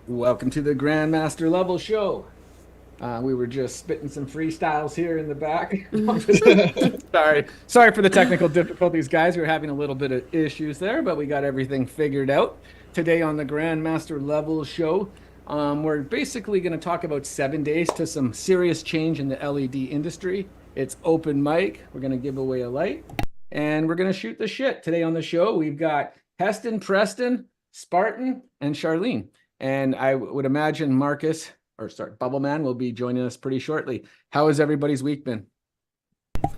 Welcome to the Grandmaster Level Show. We were just spitting some freestyles here in the back. Sorry for the technical difficulties, guys. We were having a little bit of issues there, but we got everything figured out. Today on the Grandmaster Level Show, we're basically going to talk about 7 days to some serious change in the LED industry. It's open mic. We're going to give away a light, and we're going to shoot the shit. Today on the show, we've got Heston, Preston, Spartan, and Charlene. And I would imagine Marcus, or sorry, Bubble Man will be joining us pretty shortly. How has everybody's week been?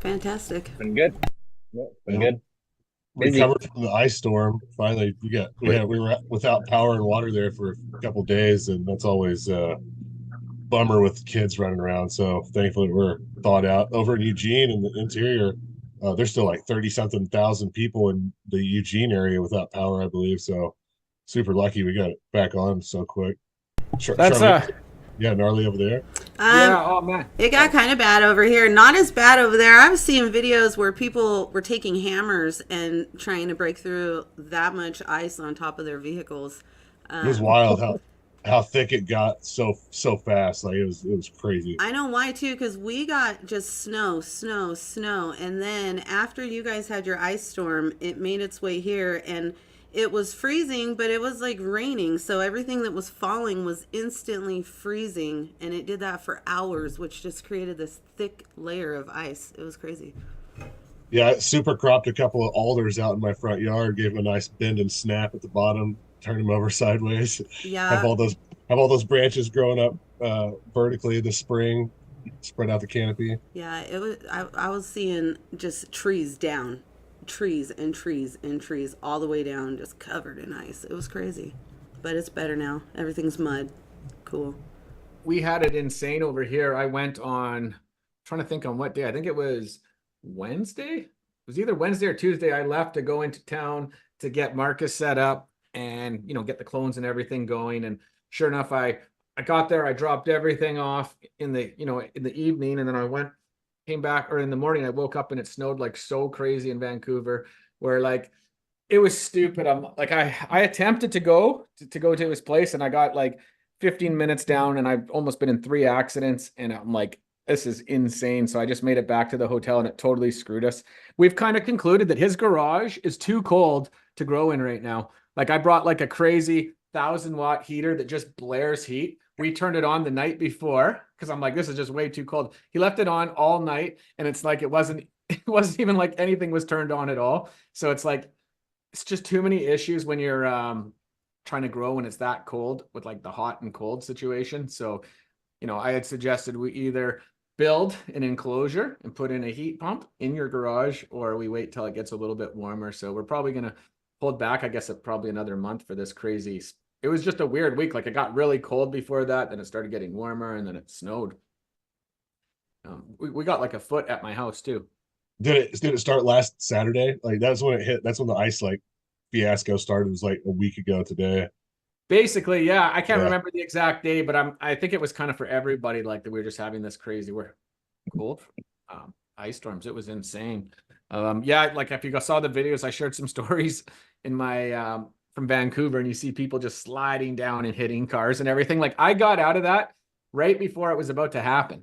Fantastic. Been good. Yeah, been Yep. good. Busy. Recovered from the ice storm. Finally, we were without power and water there for a couple of days, and that's always a bummer with kids running around. So thankfully, we're thawed out over in Eugene in the interior. There's still like 30 something thousand people in the Eugene area without power, I believe. So super lucky we got it back on so quick. That's Charlotte, yeah, gnarly over there. Yeah, oh man. It got kind of bad over here. Not as bad over there. I was seeing videos where people were taking hammers and trying to break through that much ice on top of their vehicles. It was wild how thick it got so fast. Like it was crazy. I know why too, because we got just snow, snow, snow, and then after you guys had your ice storm, it made its way here, and it was freezing, but it was like raining, so everything that was falling was instantly freezing, and it did that for hours, which just created this thick layer of ice. It was crazy. Yeah, I super cropped a couple of alders out in my front yard, gave them a nice bend and snap at the bottom, turned them over sideways. Have Yeah, all those branches growing up vertically this spring, spread out the canopy. yeah, it was. I was seeing just trees down, trees and trees and trees all the way down, just covered in ice. It was crazy, but it's better now. Everything's mud. Cool. We had it insane over here. I went on, trying to think on what day. I think it was Wednesday. It was either Wednesday or Tuesday. I left to go into town to get Marcus set up and get the clones and everything going. And sure enough, I got there. I dropped everything off in the in the evening, and then came back, or in the morning. I woke up and it snowed like so crazy in Vancouver, where like it was stupid. I'm like I attempted to go to his place, and I got like 15 minutes down, and I've almost been in 3 accidents, and I'm like, this is insane. So I just made it back to the hotel, and it totally screwed us. We've kind of concluded that his garage is too cold to grow in right now. Like I brought like a crazy 1,000-watt heater that just blares heat. We turned it on the night before because I'm like, this is just way too cold. He left it on all night, and it's like it wasn't even like anything was turned on at all. So it's like it's just too many issues when you're trying to grow when it's that cold with like the hot and cold situation. So, I had suggested we either build an enclosure and put in a heat pump in your garage, or we wait till it gets a little bit warmer. So we're probably going to hold back, I guess, probably another month for this crazy. It was just a weird week. Like it got really cold before that, then it started getting warmer, and then it snowed. We got like a foot at my house too. Did it start last Saturday? Like that's when it hit. That's when the ice like fiasco started. It was like a week ago today. Basically, yeah. I can't Yeah. remember the exact day, but I think it was kind of for everybody, like that we were just having this crazy, we're cold ice storms. It was insane. Yeah, like if you saw the videos, I shared some stories in my from Vancouver, and you see people just sliding down and hitting cars and everything. Like I got out of that right before it was about to happen.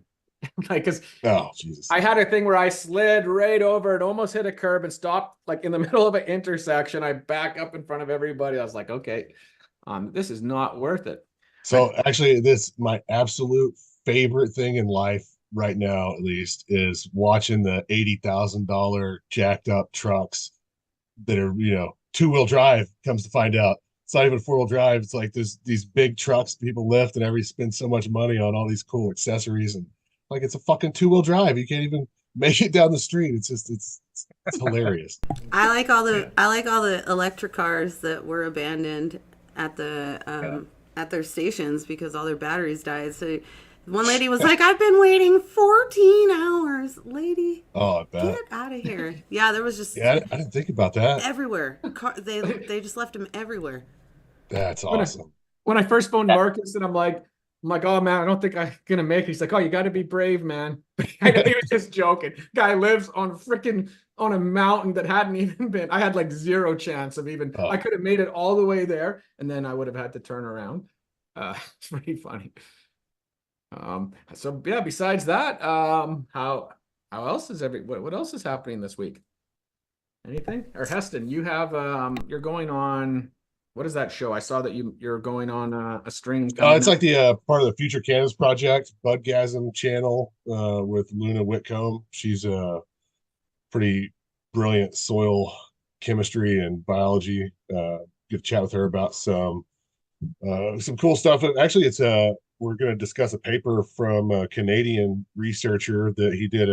Like, because Oh Jesus. I had a thing where I slid right over and almost hit a curb and stopped like in the middle of an intersection. I back up in front of everybody. I was like, okay, this is not worth it. I, So actually, this my absolute favorite thing in life right now, at least, is watching the $80,000 jacked up trucks that are two-wheel drive. Comes to find out, it's not even four-wheel drive. It's like these big trucks people lift, and every spend so much money on all these cool accessories, and like it's a fucking two-wheel drive. You can't even make it down the street. It's just it's hilarious. I like all the electric cars that were abandoned at the at their stations because all their batteries died. So one lady was like, "I've been waiting 14 hours, lady. Oh, I bet. Get out of here." Yeah, there was just Yeah, I didn't think about that. everywhere. They just left them everywhere. That's when I awesome. when I first phoned Marcus, and I'm like, oh man, I don't think I'm gonna make it. He's like, oh, you got to be brave, man. I know he was just joking. Guy lives on a mountain that hadn't even been. I had like zero chance of even. I Oh, could have made it all the way there, and then I would have had to turn around. It's pretty funny. So yeah, besides that, how else is what else is happening this week? Anything? Or Heston, you have you're going on, what is that show? I saw that you're going on a string coming It's up. like the part of the Future Cannabis Project, Budgasm channel with Luna Whitcomb. She's a pretty brilliant soil chemistry and biology. Get to chat with her about some cool stuff. Actually, it's we're going to discuss a paper from a Canadian researcher that he did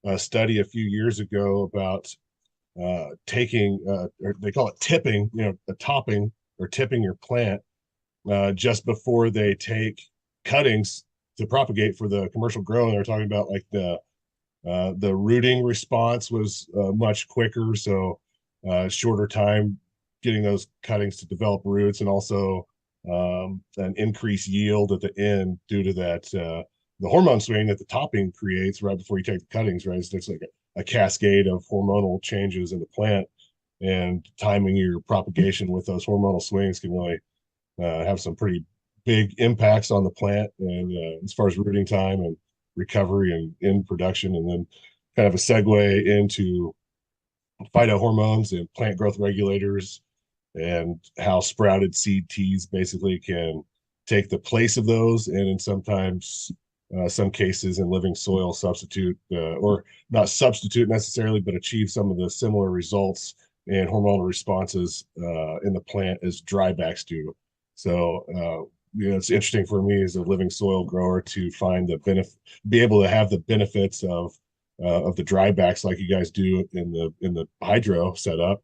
a study a few years ago about taking or they call it tipping, a topping or tipping your plant just before they take cuttings to propagate for the commercial grow. And they're talking about like the rooting response was much quicker, so shorter time getting those cuttings to develop roots, and also an increased yield at the end due to that the hormone swing that the topping creates right before you take the cuttings. Right, so it's like a cascade of hormonal changes in the plant, and timing your propagation with those hormonal swings can really have some pretty big impacts on the plant, and as far as rooting time and recovery and in production. And then kind of a segue into phytohormones and plant growth regulators, and how sprouted seed teas basically can take the place of those, and in sometimes some cases in living soil substitute or not substitute necessarily, but achieve some of the similar results and hormonal responses in the plant as drybacks do. So it's interesting for me as a living soil grower to find the benefit, be able to have the benefits of the drybacks like you guys do in the hydro setup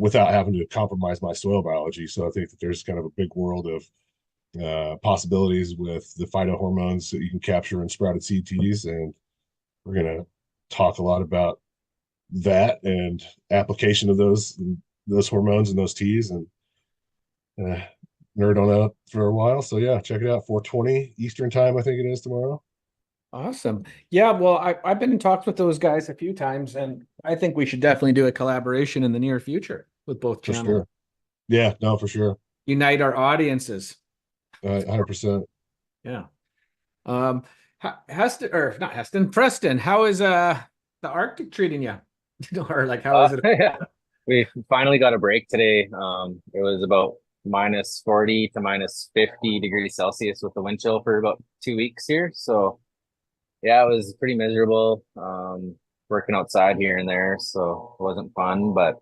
without having to compromise my soil biology. So I think that there's kind of a big world of possibilities with the phytohormones that you can capture in sprouted seed teas, and we're going to talk a lot about that and application of those hormones and those teas, and nerd on that for a while. So yeah, check it out. 4:20 Eastern time, I think it is tomorrow. Awesome. Yeah, well, I've been in talks with those guys a few times, and I think we should definitely do a collaboration in the near future with both For channels. sure. Yeah, no, for sure. Unite our audiences. 100%. Yeah. Heston, or not Heston, Preston, how is the Arctic treating you? Or like how is it? Yeah. We finally got a break today. It was about -40 to -50 degrees Celsius with the wind chill for about 2 weeks here. So yeah, it was pretty miserable. Working outside here and there, so it wasn't fun. But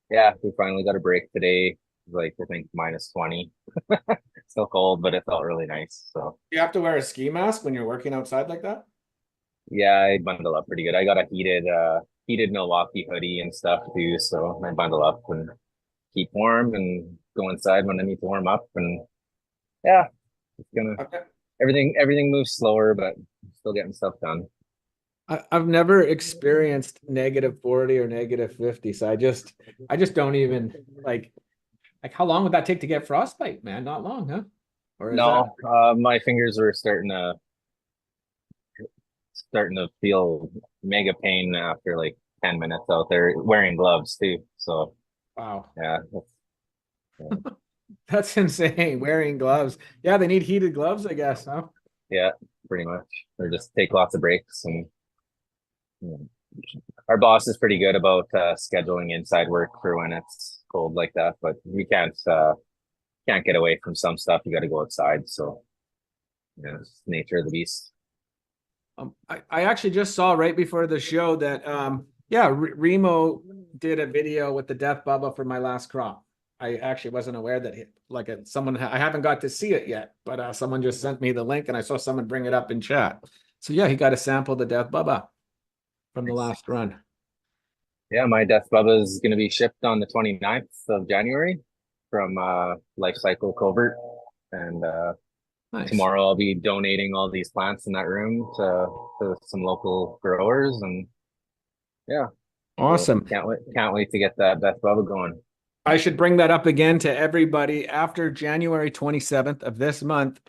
yeah, we finally got a break today. It was like I think -20. Still cold, but it felt really nice. So You have to wear a ski mask when you're working outside like that? yeah, I bundle up pretty good. I got a heated Milwaukee hoodie and stuff too, so I bundle up and keep warm and go inside when I need to warm up. And yeah, it's gonna Okay. everything moves slower, but still getting stuff done. I've never experienced -40 or -50, so I just don't even like how long would that take to get frostbite, man? Not long, huh? Or is that No, my fingers were starting to feel mega pain after like 10 minutes out there wearing gloves too. So wow? yeah, That's insane. Wearing gloves. Yeah, they need heated gloves, I guess, huh? yeah, pretty much. Or just take lots of breaks. And you know, our boss is pretty good about scheduling inside work for when it's cold like that, but we can't get away from some stuff. You got to go outside. So yeah, it's nature of the beast. I actually just saw right before the show that yeah, Remo did a video with the death bubba for my last crop. I actually wasn't aware that someone I haven't got to see it yet, but someone just sent me the link and I saw someone bring it up in chat. So yeah, he got to sample the death bubba from the last run. Yeah, my death bubba is going to be shipped on the 29th of January from Life Cycle Covert, and Nice. tomorrow I'll be donating all these plants in that room to some local growers, and yeah, Awesome. so can't wait to get that death bubba going. I should bring that up again to everybody after January 27th of this month.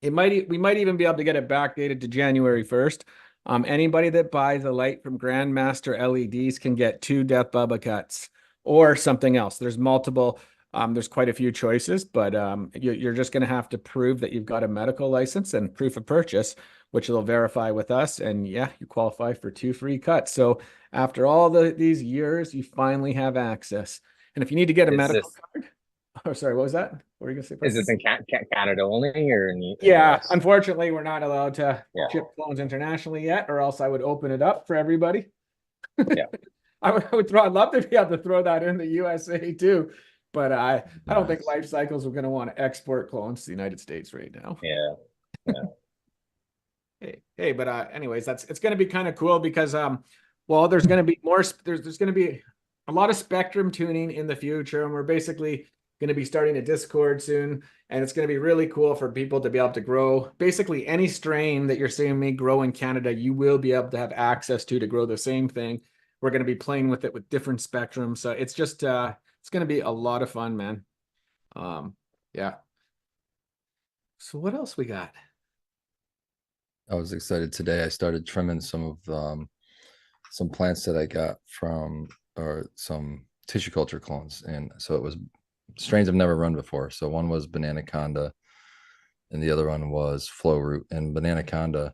We might even be able to get it backdated to January 1st. Anybody that buys a light from Grandmaster LEDs can get 2 Death Bubba cuts or something else. There's multiple There's quite a few choices, but you're just going to have to prove that you've got a medical license and proof of purchase, which they'll verify with us. And yeah, you qualify for 2 free cuts. So after all these years, you finally have access. And if you need to get a Is medical this card, oh, sorry, what was that? What were you going to say, is this Preston? in Canada only or in Yeah, US? unfortunately, we're not allowed to Yeah, ship clones internationally yet, or else I would open it up for everybody. yeah, I'd love to be able to throw that in the USA too, but I don't think Life Cycles are going to want to export clones to the United States right now. yeah, yeah. Hey, but anyways, it's going to be kind of cool because well, there's going to be more. There's going to be a lot of spectrum tuning in the future, and we're basically going to be starting a Discord soon, and it's going to be really cool for people to be able to grow basically any strain that you're seeing me grow in Canada. You will be able to have access to grow the same thing. We're going to be playing with it with different spectrums, so it's just it's going to be a lot of fun, man. Yeah. So what else we got? I was excited today. I started trimming some plants that I got from or some tissue culture clones, and so it was strains I've never run before. So one was Bananaconda, and the other one was Flow Root. And Bananaconda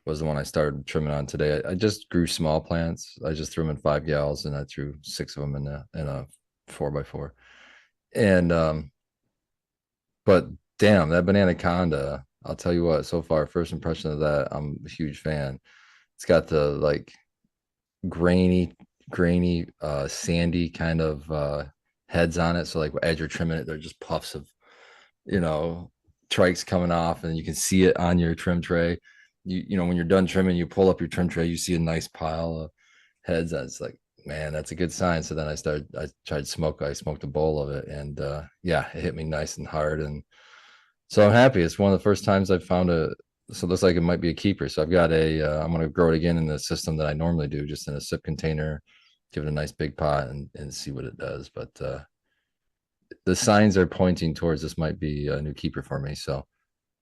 was the one I started trimming on today. I just grew small plants. I just threw them in 5 gallons, and I threw 6 of them in a 4x4. And but damn, that Bananaconda, I'll tell you what, so far, first impression of that, I'm a huge fan. It's got the like grainy, sandy kind of heads on it. So like as you're trimming it, they're just puffs of, trikes coming off, and you can see it on your trim tray. You know, when you're done trimming, you pull up your trim tray, you see a nice pile of heads. And it's like, man, that's a good sign. So then I smoked a bowl of it, and yeah, it hit me nice and hard. And so I'm happy. It's one of the first times I've found so it looks like it might be a keeper. So I've got I'm going to grow it again in the system that I normally do, just in a sip container, give it a nice big pot and see what it does. But the signs are pointing towards this might be a new keeper for me. So I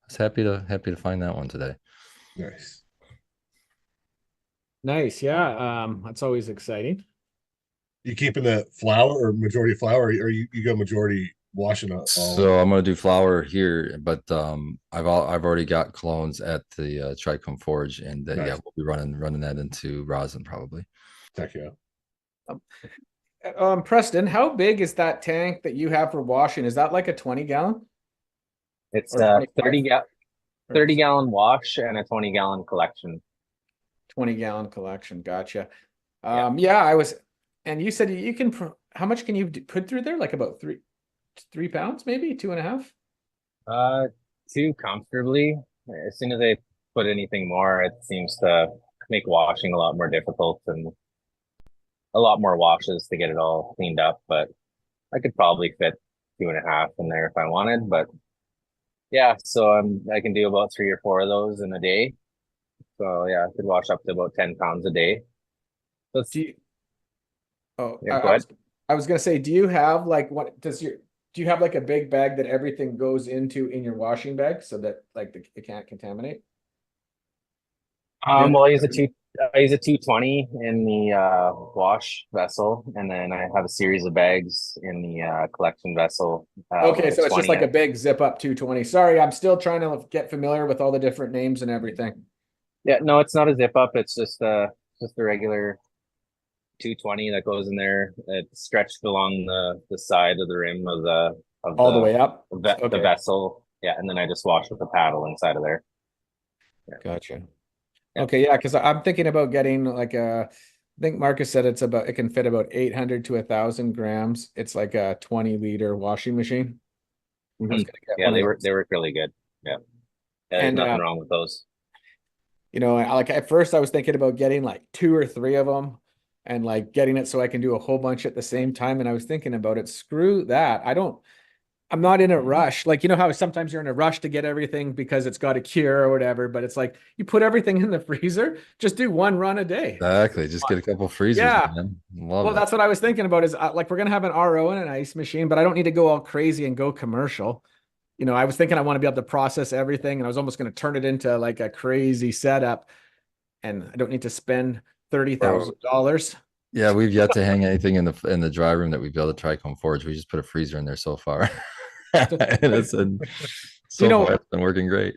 was happy to find that one today. Nice. Nice. Yeah. That's always exciting. You keeping the flour or majority flour, or you go majority washing all? So I'm gonna do flour here, but I've already got clones at the Trichome Forge, and Nice. yeah, we'll be running that into rosin probably. Heck yeah. Preston, how big is that tank that you have for washing? Is that like a 20-gallon? It's Or a 25? 30 gallon wash and a 20-gallon collection. 20-gallon collection. Gotcha. Yeah. Yeah, and you said you can, how much can you put through there? Like about 3 pounds, maybe 2.5? 2 comfortably. As soon as I put anything more, it seems to make washing a lot more difficult and a lot more washes to get it all cleaned up. But I could probably fit 2.5 in there if I wanted. But yeah, so I can do about 3 or 4 of those in a day. So yeah, I could wash up to about 10 pounds a day. So yeah, go ahead. I was gonna say, do you have like do you have like a big bag that everything goes into in your washing bag so that like it can't contaminate? Well, I use a 220 in the wash vessel, and then I have a series of bags in the collection vessel. Okay, with so it's just 20 like a big zip up 220. Sorry, I'm still trying to get familiar with all the different names and everything. Yeah, no, it's not a zip up. It's just a regular 220 that goes in there. It's stretched along the side of the rim of All the way up? the Okay. vessel. Yeah, and then I just wash with the paddle inside of there. Yeah. Gotcha. Yeah. Okay, yeah, because I'm thinking about getting like I think Marcus said it can fit about 800 to 1,000 grams. It's like a 20-liter washing machine. I was gonna get Yeah, one of they those. work really good. Yeah, there's And nothing wrong with those. like at first I was thinking about getting like 2 or 3 of them and like getting it so I can do a whole bunch at the same time. And I was thinking about it. Screw that. I'm not in a rush. Like, you know how sometimes you're in a rush to get everything because it's got a cure or whatever, but it's like you put everything in the freezer, just do one run a day. Exactly. Just get a couple freezers, Yeah. man. Love Well, it. that's what I was thinking about is like we're gonna have an RO and an ice machine, but I don't need to go all crazy and go commercial. I was thinking I want to be able to process everything, and I was almost going to turn it into like a crazy setup, and I don't need to spend $30,000. Yeah, we've yet to hang anything in the dry room that we've built at Trichome Forge. We just put a freezer in there so far. So, And it's been you so far know, it's been working great.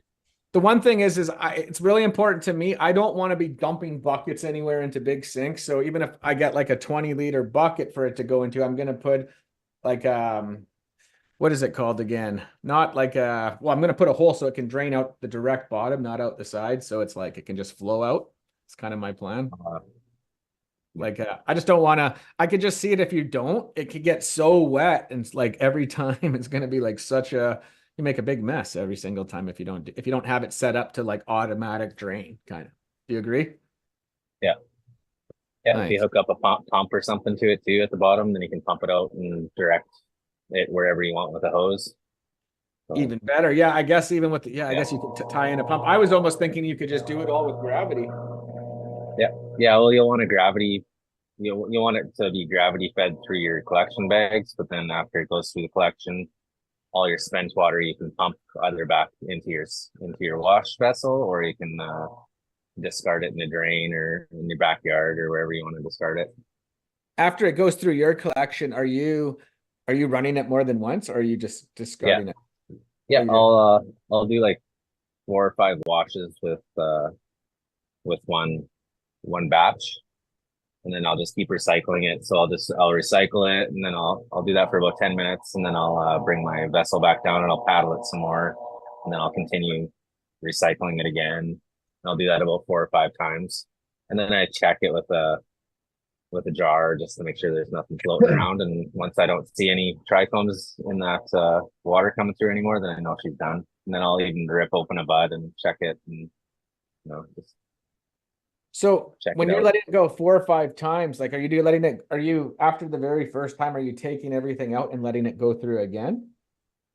the one thing is it's really important to me. I don't want to be dumping buckets anywhere into big sinks. So even if I get like a 20-liter bucket for it to go into, I'm gonna put like what is it called again? Not like well, I'm gonna put a hole so it can drain out the direct bottom, not out the side. So it's like it can just flow out. It's kind of my plan. Uh, Like I just don't want to. I could just see it if you don't. It could get so wet, and it's like every time it's gonna be like such a. You make a big mess every single time if you don't have it set up to like automatic drain kind of. Do you agree? yeah. Yeah, if you Nice. hook up a pump or something to it too at the bottom, then you can pump it out and direct it wherever you want with a hose. So, Even better. Yeah, I guess even with the, yeah, I yeah, guess you could tie in a pump. I was almost thinking you could just do it all with gravity. yeah, yeah. Well, you'll want a gravity. You want it to be gravity fed through your collection bags, but then after it goes through the collection, all your spent water you can pump either back into your wash vessel, or you can discard it in the drain or in your backyard or wherever you want to discard it. After it goes through your collection, are you running it more than once, or are you just Yeah, discarding it? Oh, yeah. you do. I'll do like 4 or 5 washes with one batch, and then I'll just keep recycling it. So I'll recycle it, and then I'll do that for about 10 minutes, and then I'll bring my vessel back down and I'll paddle it some more, and then I'll continue recycling it again. I'll do that about 4 or 5 times, and then I check it with a jar just to make sure there's nothing floating around. And once I don't see any trichomes in that water coming through anymore, then I know she's done. And then I'll even rip open a bud and check it, and just So check when it you're out. letting it go 4 or 5 times, like are you after the very first time, are you taking everything out and letting it go through again?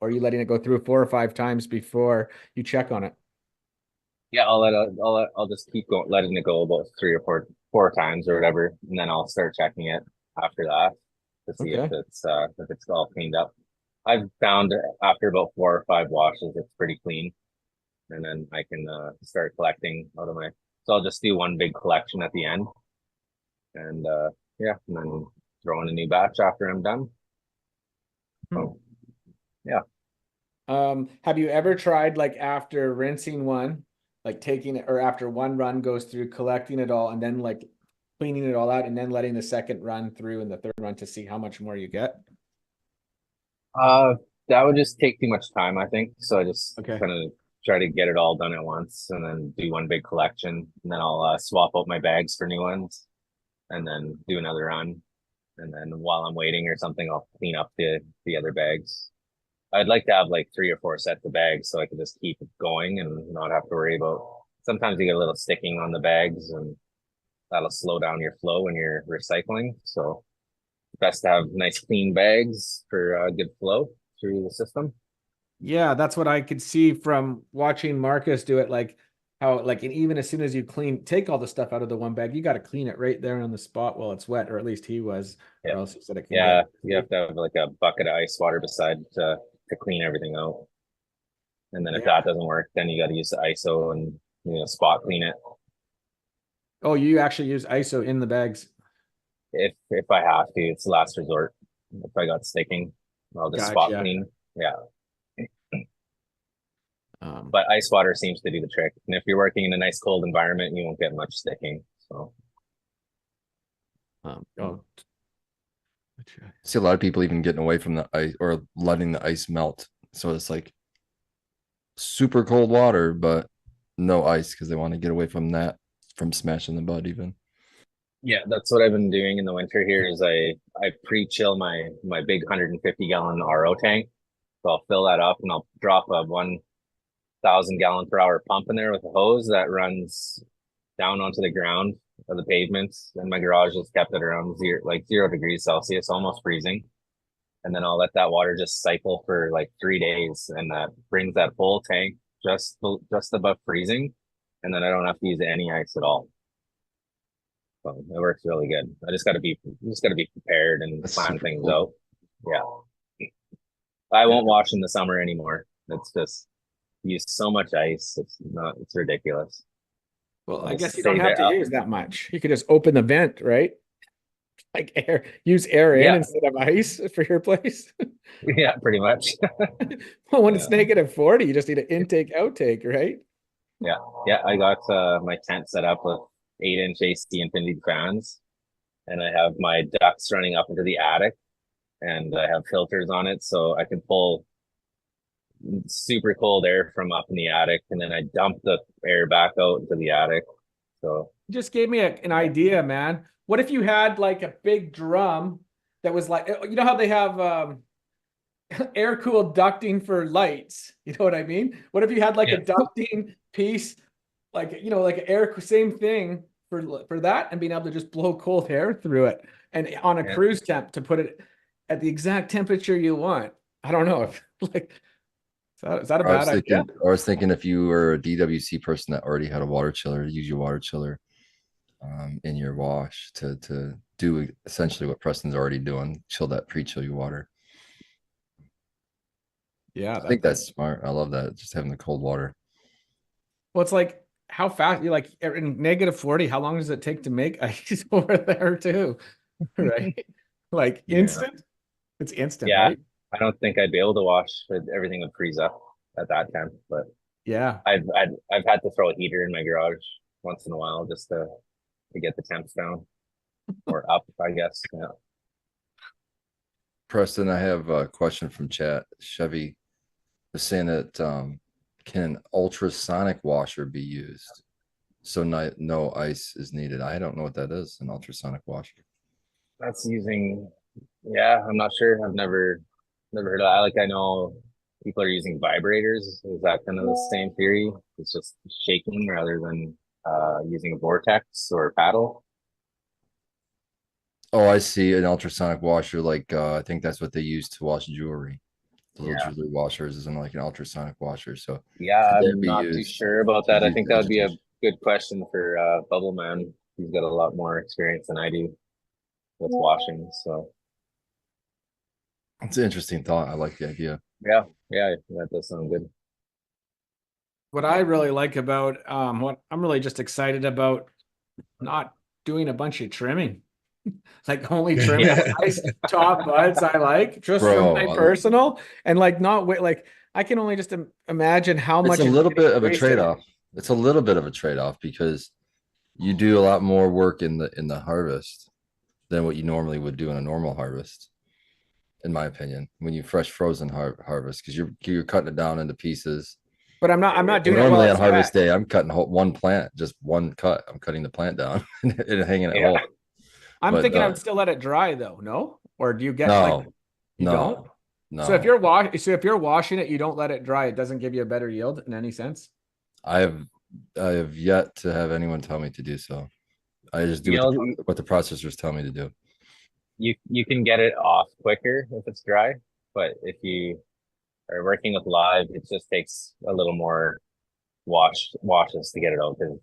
Or are you letting it go through 4 or 5 times before you check on it? Yeah, I'll just keep going, letting it go about 3 or 4 times or whatever, and then I'll start checking it after that to see Okay. if it's all cleaned up. I've found after about 4 or 5 washes, it's pretty clean, and then I can start collecting out of my. So I'll just do one big collection at the end, and yeah, and then throw in a new batch after I'm done. So yeah. Have you ever tried like after rinsing one, like taking it or after one run goes through, collecting it all and then like cleaning it all out and then letting the second run through and the third run to see how much more you get? Uh, that would just take too much time, I think. So I just Okay. kind of try to get it all done at once and then do one big collection. And then I'll swap out my bags for new ones and then do another run. And then while I'm waiting or something, I'll clean up the other bags. I'd like to have like 3 or 4 sets of bags so I can just keep it going and not have to worry about. Sometimes you get a little sticking on the bags and that'll slow down your flow when you're recycling. So best to have nice clean bags for good flow through the system. Yeah, that's what I could see from watching Marcus do it. Like how, like, and even as soon as you take all the stuff out of the one bag, you got to clean it right there on the spot while it's wet, or at least he was, Yeah. or else he said it can Yeah, get. you have to have like a bucket of ice water beside to clean everything out. And then if Yeah. that doesn't work, then you got to use the ISO and spot clean it. Oh, you actually use ISO in the bags. If I have to, it's the last resort. If I got sticking, I'll just spot Gotcha. clean. Yeah, Um, but ice water seems to do the trick. And if you're working in a nice cold environment, you won't get much sticking. So oh, See a lot of people even getting away from the ice or letting the ice melt. So it's like super cold water, but no ice because they want to get away from that, from smashing the bud even. yeah, that's what I've been doing in the winter here is I pre-chill my big 150-gallon RO tank. So I'll fill that up and I'll drop a 1,000 gallon per hour pump in there with a hose that runs down onto the ground of the pavements. And my garage is kept at around 0 degrees Celsius, almost freezing. And then I'll let that water just cycle for like 3 days, and that brings that whole tank just above freezing. And then I don't have to use any ice at all. So it works really good. Just got to be prepared and That's plan super things cool. out. Yeah. I won't wash in the summer anymore. It's just use so much ice. It's ridiculous. well, I'll I guess just you don't save have it to up. use that much. You could just open the vent, right? Like use air in Yeah, instead of ice for your place. yeah, pretty much. Well, when Yeah, it's negative 40, you just need an intake outtake, right? yeah, yeah. I got my tent set up with 8-inch AC infinity fans, and I have my ducts running up into the attic, and I have filters on it, so I can pull super cold air from up in the attic, and then I dump the air back out into the attic. So You just gave me an yeah, idea, man. What if you had like a big drum that was like, you know how they have air cooled ducting for lights? You know what I mean? What if you had like a yeah, ducting piece, like, you know, like an air, same thing for that, and being able to just blow cold air through it and on a yeah. cruise temp to put it at the exact temperature you want. I don't know if like, is that a I was bad idea? thinking, I was thinking if you were a DWC person that already had a water chiller, use your water chiller in your wash to do essentially what Preston's already doing, chill that pre-chill your water. Yeah, I think that that's smart. I love that. Just having the cold water. well, it's like how fast you like in negative 40, how long does it take to make ice over there too? Right? Like Yeah. instant? It's instant, Yeah, right? I don't think I'd be able to wash. Everything would freeze up at that temp. But Yeah. I've had to throw a heater in my garage once in a while just to get the temps down or up, I guess. Yeah. Preston, I have a question from chat. Chevy is saying that can an ultrasonic washer be used? So no ice is needed. I don't know what that is, an ultrasonic washer. That's using, yeah, I'm not sure. I've never heard of that. Like I know people are using vibrators. Is that kind of the same theory? It's just shaking rather than using a vortex or a paddle. Oh, I see an ultrasonic washer. Like I think that's what they use to wash jewelry. The little Yeah. jewelry washers isn't like an ultrasonic washer. So Yeah, could that I'm be not too used sure about to that. I reduce think that would be a agitation? good question for Bubble Man. He's got a lot more experience than I do with washing. So It's an interesting thought. I like the idea. yeah, yeah, that does sound good. What I really like about what I'm really just excited about not doing a bunch of trimming. Like only trimming Yeah, the nice top buds I like just for my Bro, personal and like not wait like I can only just imagine how it's a much is little getting bit of a wasted. trade-off. It's a little bit of a trade-off because you do a lot more work in the harvest than what you normally would do in a normal harvest, in my opinion. When you fresh frozen harvest, because you're cutting it down into pieces. But I'm not doing it while Normally on it's harvest wet. day, I'm cutting one plant, just one cut. I'm cutting the plant down and hanging it yeah. whole. I'm But thinking I would still let it dry though, no? Or do you get like no, you don't? no, So if no. you're washing it, you don't let it dry, it doesn't give you a better yield in any sense. I have I have yet to have anyone tell me to do so. I just do You know, what the processors tell me to do. you can get it off quicker if it's dry, but if you are working with live, it just takes a little more washes to get it out because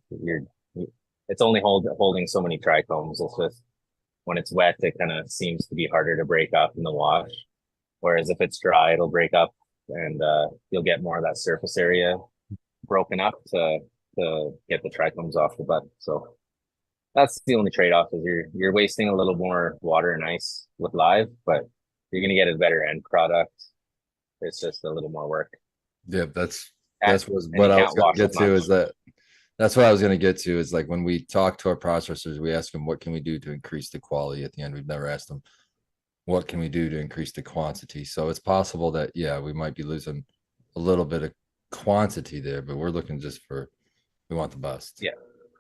it's only holding so many trichomes. It's just when it's wet, it kind of seems to be harder to break up in the wash. Whereas if it's dry, it'll break up and you'll get more of that surface area broken up to get the trichomes off the butt. So that's the only trade-off is you're wasting a little more water and ice with live, but you're gonna get a better end product. It's just a little more work. Yeah, And, that's was and what you I was can't gonna wash get as to much. is that that's what I was gonna get to is like when we talk to our processors, we ask them what can we do to increase the quality at the end. We've never asked them what can we do to increase the quantity. So it's possible that yeah, we might be losing a little bit of quantity there, but we're looking just for we want the best. Yeah,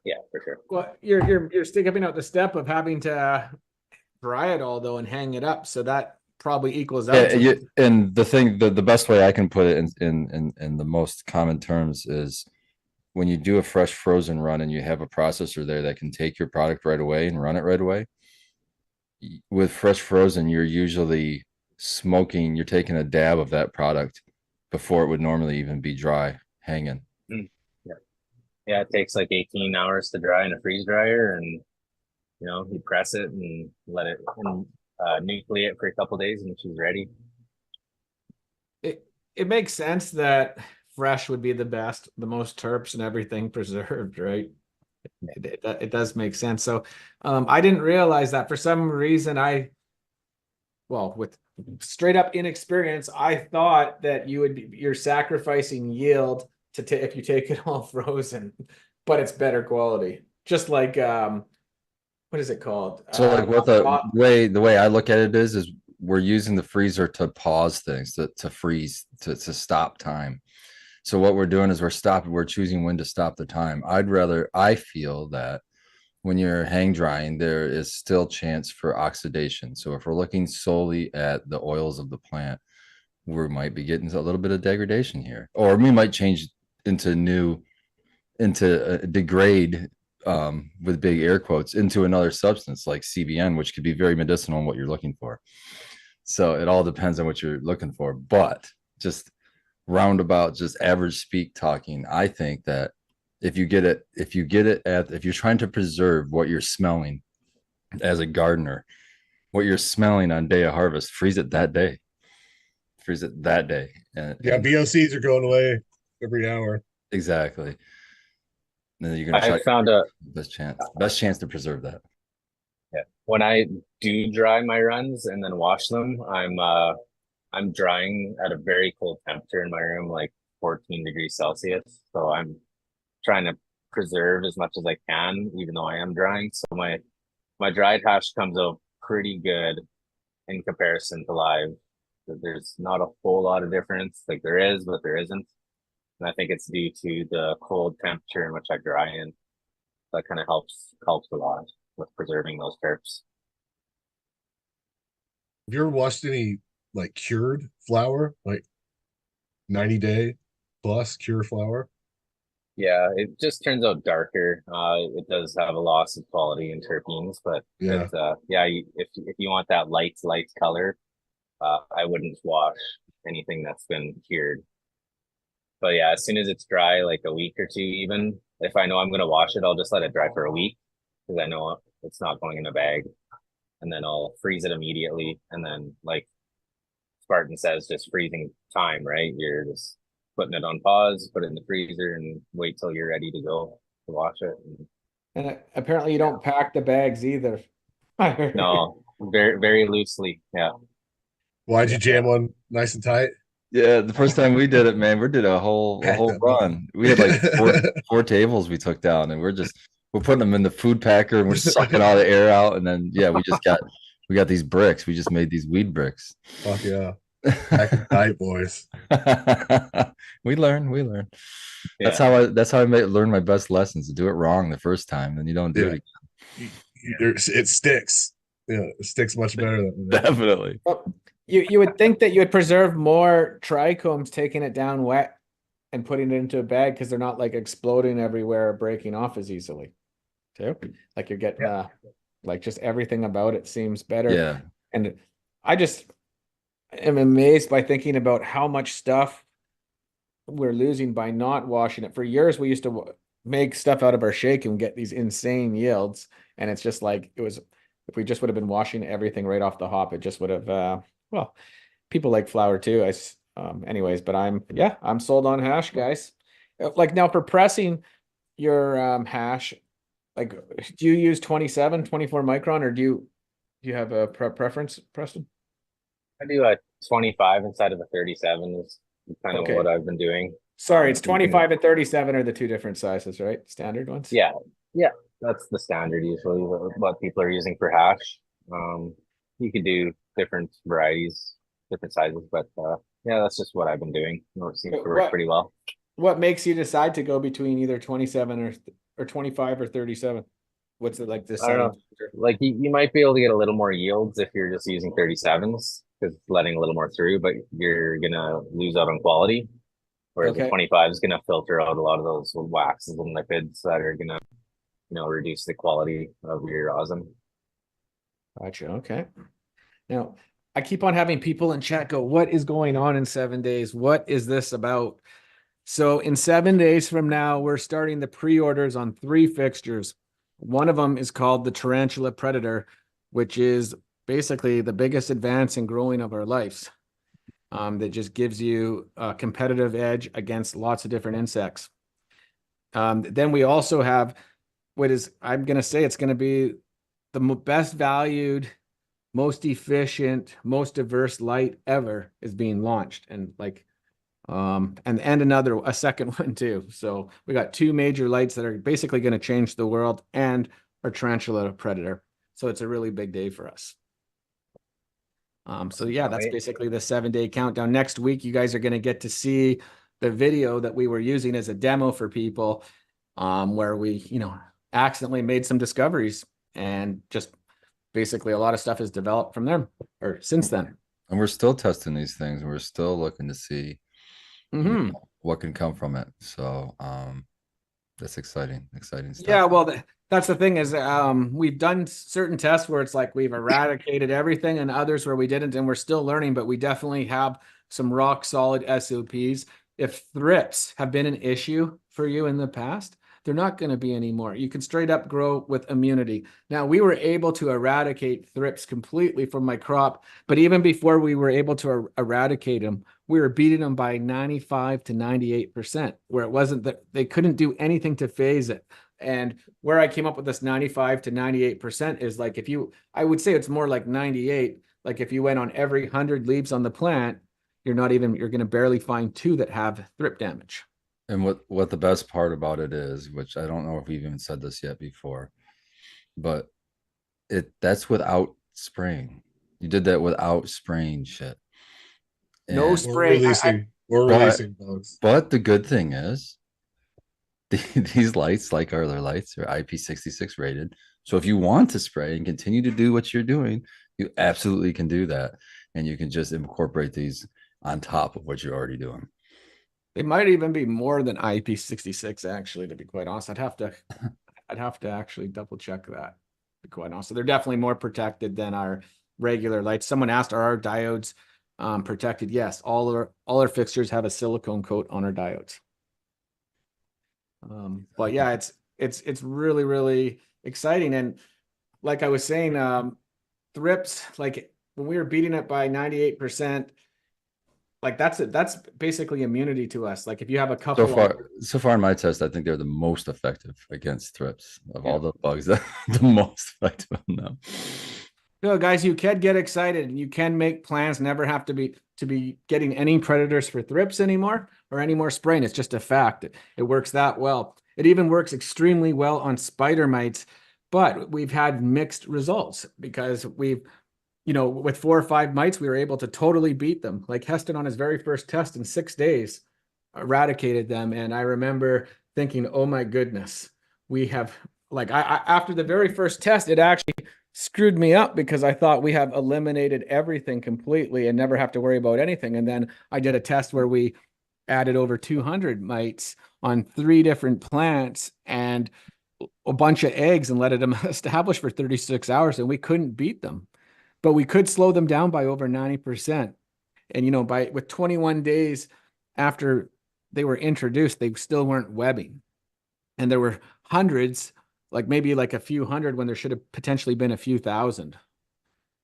yeah, for sure. Well, you're skipping out the step of having to dry it all though and hang it up, so that probably equals out Yeah, to and the thing, the best way I can put it in the most common terms is when you do a fresh frozen run and you have a processor there that can take your product right away and run it right away. With fresh frozen, you're usually smoking, you're taking a dab of that product before it would normally even be dry hanging. Mm. Yeah, yeah. It takes like 18 hours to dry in a freeze dryer, and you press it and let it and nucleate for a couple days, and she's ready. it makes sense that fresh would be the best, the most terps and everything preserved, right? It does make sense. So I didn't realize that for some reason well, with straight up inexperience, I thought that you're sacrificing yield to if you take it all frozen, but it's better quality. Just like what is it called? So like what the way I look at it is we're using the freezer to pause things, to freeze, to stop time. So what we're doing is we're choosing when to stop the time. I feel that when you're hang drying, there is still chance for oxidation. So if we're looking solely at the oils of the plant, we might be getting a little bit of degradation here, or we might change into degrade, with big air quotes, into another substance like CBN, which could be very medicinal in what you're looking for. So it all depends on what you're looking for. But just roundabout, just average speak talking, I think that if you're trying to preserve what you're smelling as a gardener, what you're smelling on day of harvest, freeze it that day. Freeze it that day. And VOCs are going away every hour. exactly. And then you're gonna I try found a best chance to preserve that. Yeah. When I do dry my runs and then wash them, I'm drying at a very cold temperature in my room, like 14 degrees Celsius. So I'm trying to preserve as much as I can, even though I am drying. So my dried hash comes out pretty good in comparison to live. There's not a whole lot of difference. Like there is, but there isn't. And I think it's due to the cold temperature in which I dry in. That kind of helps a lot with preserving those terps. Have you ever watched any like cured flour, like 90-day plus cure flour? Yeah, it just turns out darker. It does have a loss of quality in terpenes, but Yeah. if you want that light color, I wouldn't wash anything that's been cured. But yeah, as soon as it's dry, like a week or two, even if I know I'm gonna wash it, I'll just let it dry for a week because I know it's not going in a bag, and then I'll freeze it immediately. And then, like Spartan says, just freezing time, right? You're just putting it on pause, put it in the freezer, and wait till you're ready to go to wash it. And apparently you don't pack the bags either. No, very loosely. Yeah. Why'd you jam one nice and tight? Yeah, the first time we did it, man, we did a whole run. We had like four tables we took down, and we're putting them in the food packer, and we're sucking all the air out, and then yeah, we got these bricks. We just made these weed bricks. Fuck yeah. Pack it tight, boys. We learn. Yeah. That's how I learn my best lessons. To do it wrong the first time, then you don't do it again. It sticks. Yeah, it sticks much better than that. Definitely. Well, you would think that you would preserve more trichomes taking it down wet and putting it into a bag because they're not like exploding everywhere or breaking off as easily. Too. Like you're getting like just everything about it seems better. Yeah. And I just am amazed by thinking about how much stuff we're losing by not washing it. For years, we used to make stuff out of our shake and get these insane yields. And it's just like if we just would have been washing everything right off the hop, it just would have well, people like flour too. Anyways, but I'm sold on hash, guys. Like now for pressing your hash, like do you use 27, 24 micron, or do you have a preference, Preston? I do a 25 inside of a 37 is kind of what I've been doing. Sorry, it's 25 and 37 are the two different sizes, right? Standard ones? Yeah. That's the standard usually what people are using for hash. You could do different varieties, different sizes, but yeah, that's just what I've been doing. It seems to work pretty well. What makes you decide to go between either 27 or 25 or 37? What's it like this? I don't know. Like you might be able to get a little more yields if you're just using 37s because it's letting a little more through, but you're gonna lose out on quality. Whereas the 25 is gonna filter out a lot of those waxes and lipids that are gonna, reduce the quality of your rosin. Gotcha. Okay. Now, I keep on having people in chat go, what is going on in 7 days? What is this about? So in 7 days from now, we're starting the pre-orders on 3 fixtures. One of them is called the Tarantula Predator, which is basically the biggest advance in growing of our lives. That just gives you a competitive edge against lots of different insects. Then we also have I'm going to say it's going to be the best valued, most efficient, most diverse light ever is being launched. And like, and a second one too. So we got two major lights that are basically going to change the world and our tarantula predator. So it's a really big day for us. So yeah, that's basically the 7-day countdown. Next week, you guys are going to get to see the video that we were using as a demo for people, where we, accidentally made some discoveries, and just basically a lot of stuff is developed from there or since then. And we're still testing these things. We're still looking to see what can come from it. So that's exciting stuff. Yeah, well, that's the thing is, we've done certain tests where it's like we've eradicated everything, and others where we didn't, and we're still learning, but we definitely have some rock solid SOPs. If thrips have been an issue for you in the past, they're not going to be anymore. You can straight up grow with immunity. Now, we were able to eradicate thrips completely from my crop, but even before we were able to eradicate them, we were beating them by 95 to 98%, where it wasn't that they couldn't do anything to phase it. And where I came up with this 95 to 98% is like, I would say it's more like 98. Like if you went on every 100 leaves on the plant, you're going to barely find 2 that have thrip damage. And what the best part about it is, which I don't know if we've even said this yet before, but that's without spraying. You did that without spraying shit. No spray. We're releasing bugs. But the good thing is, these lights, like our other lights, are IP66 rated. So if you want to spray and continue to do what you're doing, you absolutely can do that. And you can just incorporate these on top of what you're already doing. They might even be more than IP66, actually, to be quite honest. I'd have to actually double check that, to be quite honest. So they're definitely more protected than our regular lights. Someone asked, are our diodes protected? Yes, all our fixtures have a silicone coat on our diodes. But yeah, it's really, really exciting. And like I was saying, thrips, like when we were beating it by 98%, like that's basically immunity to us. Like if you have a couple so far in my test, I think they're the most effective against thrips of all the bugs. The most effective on them. So guys, you can get excited and you can make plans, never have to be getting any predators for thrips anymore or any more spraying. It's just a fact. It works that well. It even works extremely well on spider mites, but we've had mixed results because with 4 or 5 mites, we were able to totally beat them. Like Heston on his very first test in 6 days, eradicated them. And I remember thinking, oh my goodness, we have after the very first test, it actually screwed me up because I thought we have eliminated everything completely and never have to worry about anything. And then I did a test where we added over 200 mites on 3 different plants and a bunch of eggs and let them establish for 36 hours, and we couldn't beat them. But we could slow them down by over 90%. And, with 21 days after they were introduced, they still weren't webbing. And there were hundreds, like maybe like a few hundred when there should have potentially been a few thousand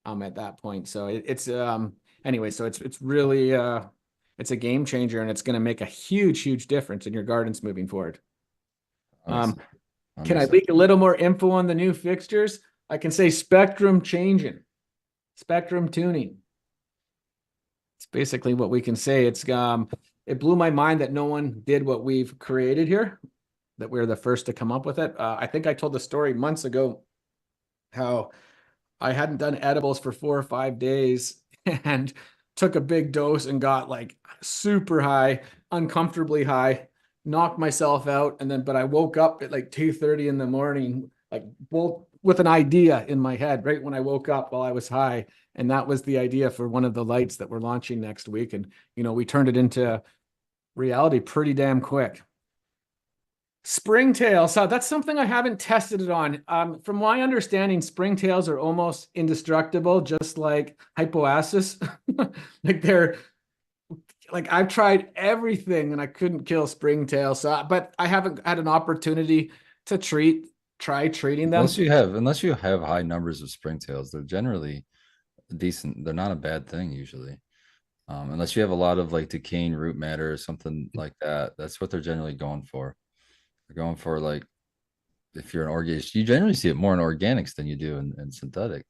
at that point. So it's anyway, so it's really it's a game changer, and it's going to make a huge difference in your gardens moving forward. Can I leak a little more info on the new fixtures? I can say spectrum changing. Spectrum tuning. It's basically what we can say. It blew my mind that no one did what we've created here, that we're the first to come up with it. I think I told the story months ago how I hadn't done edibles for 4 or 5 days and took a big dose and got like super high, uncomfortably high, knocked myself out. But I woke up at like 2:30 in the morning, like both with an idea in my head right when I woke up while I was high. And that was the idea for one of the lights that we're launching next week. And, we turned it into reality pretty damn quick. Springtail. So that's something I haven't tested it on. From my understanding, springtails are almost indestructible, just like hypoacis. I've tried everything and I couldn't kill springtail. But I haven't had an opportunity to try treating them. Unless you have high numbers of springtails, they're generally decent. They're not a bad thing usually. Unless you have a lot of like decaying root matter or something like that. That's what they're generally going for. They're going for like if you're an organic, you generally see it more in organics than you do in synthetic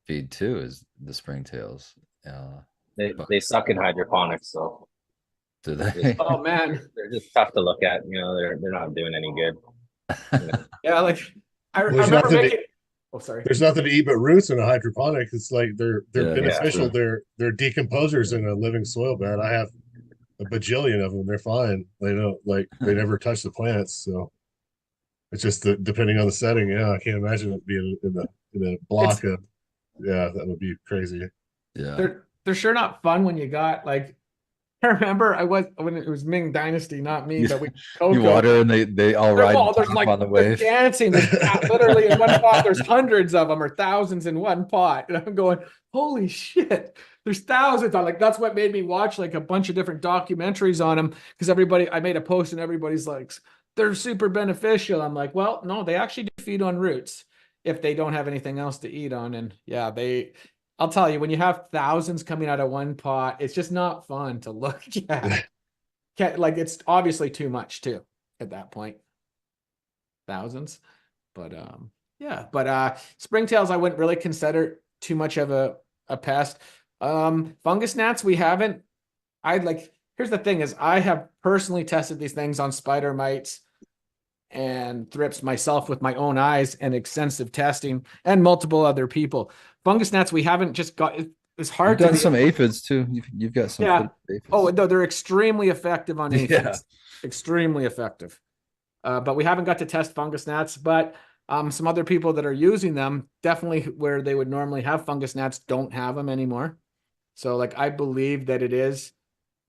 feed too, is the springtails. But They suck in hydroponics, so do just, they? Oh man. they're just tough to look at. You know, they're not doing any good. You know? Yeah, like I Well, there's remember nothing to, making. Oh, sorry. there's nothing to eat but roots in a hydroponic. It's like they're Yeah, that's Yeah. beneficial. true. They're decomposers in a living soil bed. I have a bajillion of them. They're fine. They don't like they never touch the plants. So it's just depending on the setting. Yeah, I can't imagine it being in a It's block of. Yeah, that would be crazy. Yeah. they're sure not fun when you got like. I remember I was when it was Ming Dynasty, not me, but we You Coco. water and they all ride the There's top like on the they're wave. dancing. There's literally in one pot. There's hundreds of them or thousands in one pot, and I'm going, holy shit! There's thousands. I'm like, that's what made me watch like a bunch of different documentaries on them because everybody. I made a post and everybody's like, they're super beneficial. I'm like, well, no, they actually do feed on roots if they don't have anything else to eat on, and yeah, they. I'll tell you, when you have thousands coming out of one pot, it's just not fun to look at. Like it's obviously too much too at that point. Thousands. But yeah, but springtails I wouldn't really consider too much of a pest. Fungus gnats we haven't. I'd like here's the thing is I have personally tested these things on spider mites and thrips myself with my own eyes and extensive testing and multiple other people. Fungus gnats we haven't just got it's You've hard to done be some aphids too. You've got some yeah. footage of aphids. Oh no, they're extremely effective on aphids. Yeah. Extremely effective. But we haven't got to test fungus gnats, but some other people that are using them definitely where they would normally have fungus gnats don't have them anymore. So like I believe that it is.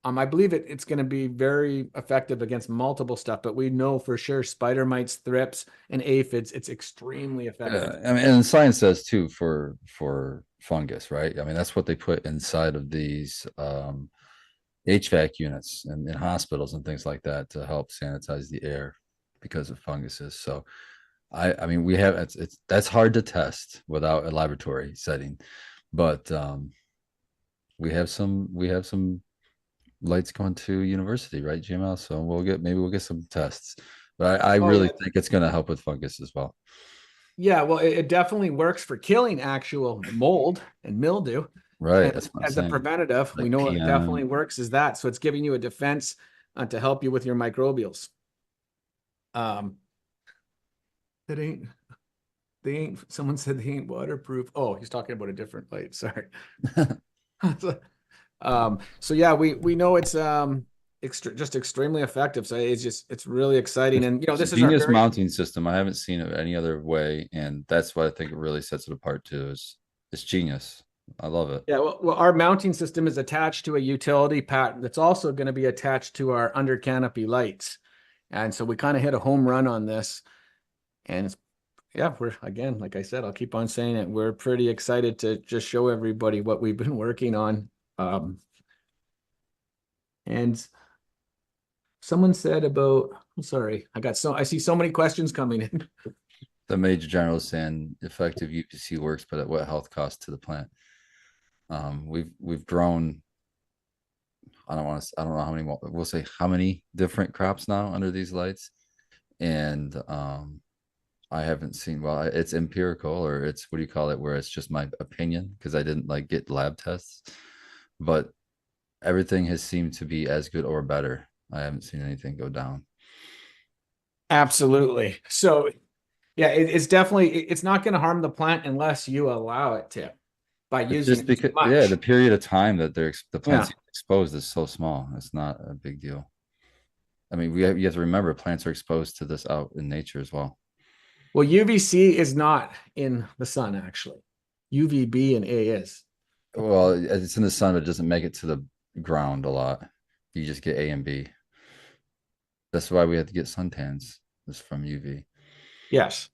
I believe it's going to be very effective against multiple stuff, but we know for sure spider mites, thrips, and aphids, it's extremely effective. Yeah, I mean, and science says too for fungus, right? I mean, that's what they put inside of these HVAC units and in hospitals and things like that to help sanitize the air because of funguses. So I mean, we have it's that's hard to test without a laboratory setting, but we have some lights going to university, right, GML? So maybe we'll get some tests. But I Oh really yeah. think it's going to help with fungus as well. Yeah, well, it definitely works for killing actual mold and mildew. Right, And that's what I'm as a saying. preventative, we Like know it definitely PM. works as that. So it's giving you a defense to help you with your microbials. That ain't they ain't someone said they ain't waterproof. Oh, he's talking about a different light. Sorry. So yeah, we know it's just extremely effective. So it's really exciting. And you know, It's a this is our genius very mounting system. I haven't seen it any other way, and that's what I think it really sets it apart too. Is it's genius. I love it. yeah, well, our mounting system is attached to a utility patent that's also going to be attached to our under canopy lights. And so we kind of hit a home run on this. And it's yeah, we're again, like I said, I'll keep on saying it. We're pretty excited to just show everybody what we've been working on. And someone said about, I'm sorry, I see so many questions coming in. The Major General is saying effective UPC works, but at what health cost to the plant? We've grown. I don't know how many more. We'll say how many different crops now under these lights, and I haven't seen. Well, it's empirical, or it's what do you call it? Where it's just my opinion because I didn't like get lab tests, but everything has seemed to be as good or better. I haven't seen anything go down. Absolutely. So yeah, it's definitely it's not going to harm the plant unless you allow it to by It's using just it too because, yeah, the much. period of time that the Yeah. plants exposed is so small. It's not a big deal. I mean, you have to remember plants are exposed to this out in nature as well. Well, UVC is not in the sun actually. UVB and A is. Well, it's in the sun, but it doesn't make it to the ground a lot. You just get A and B. That's why we have to get suntans. It's from UV. Yes.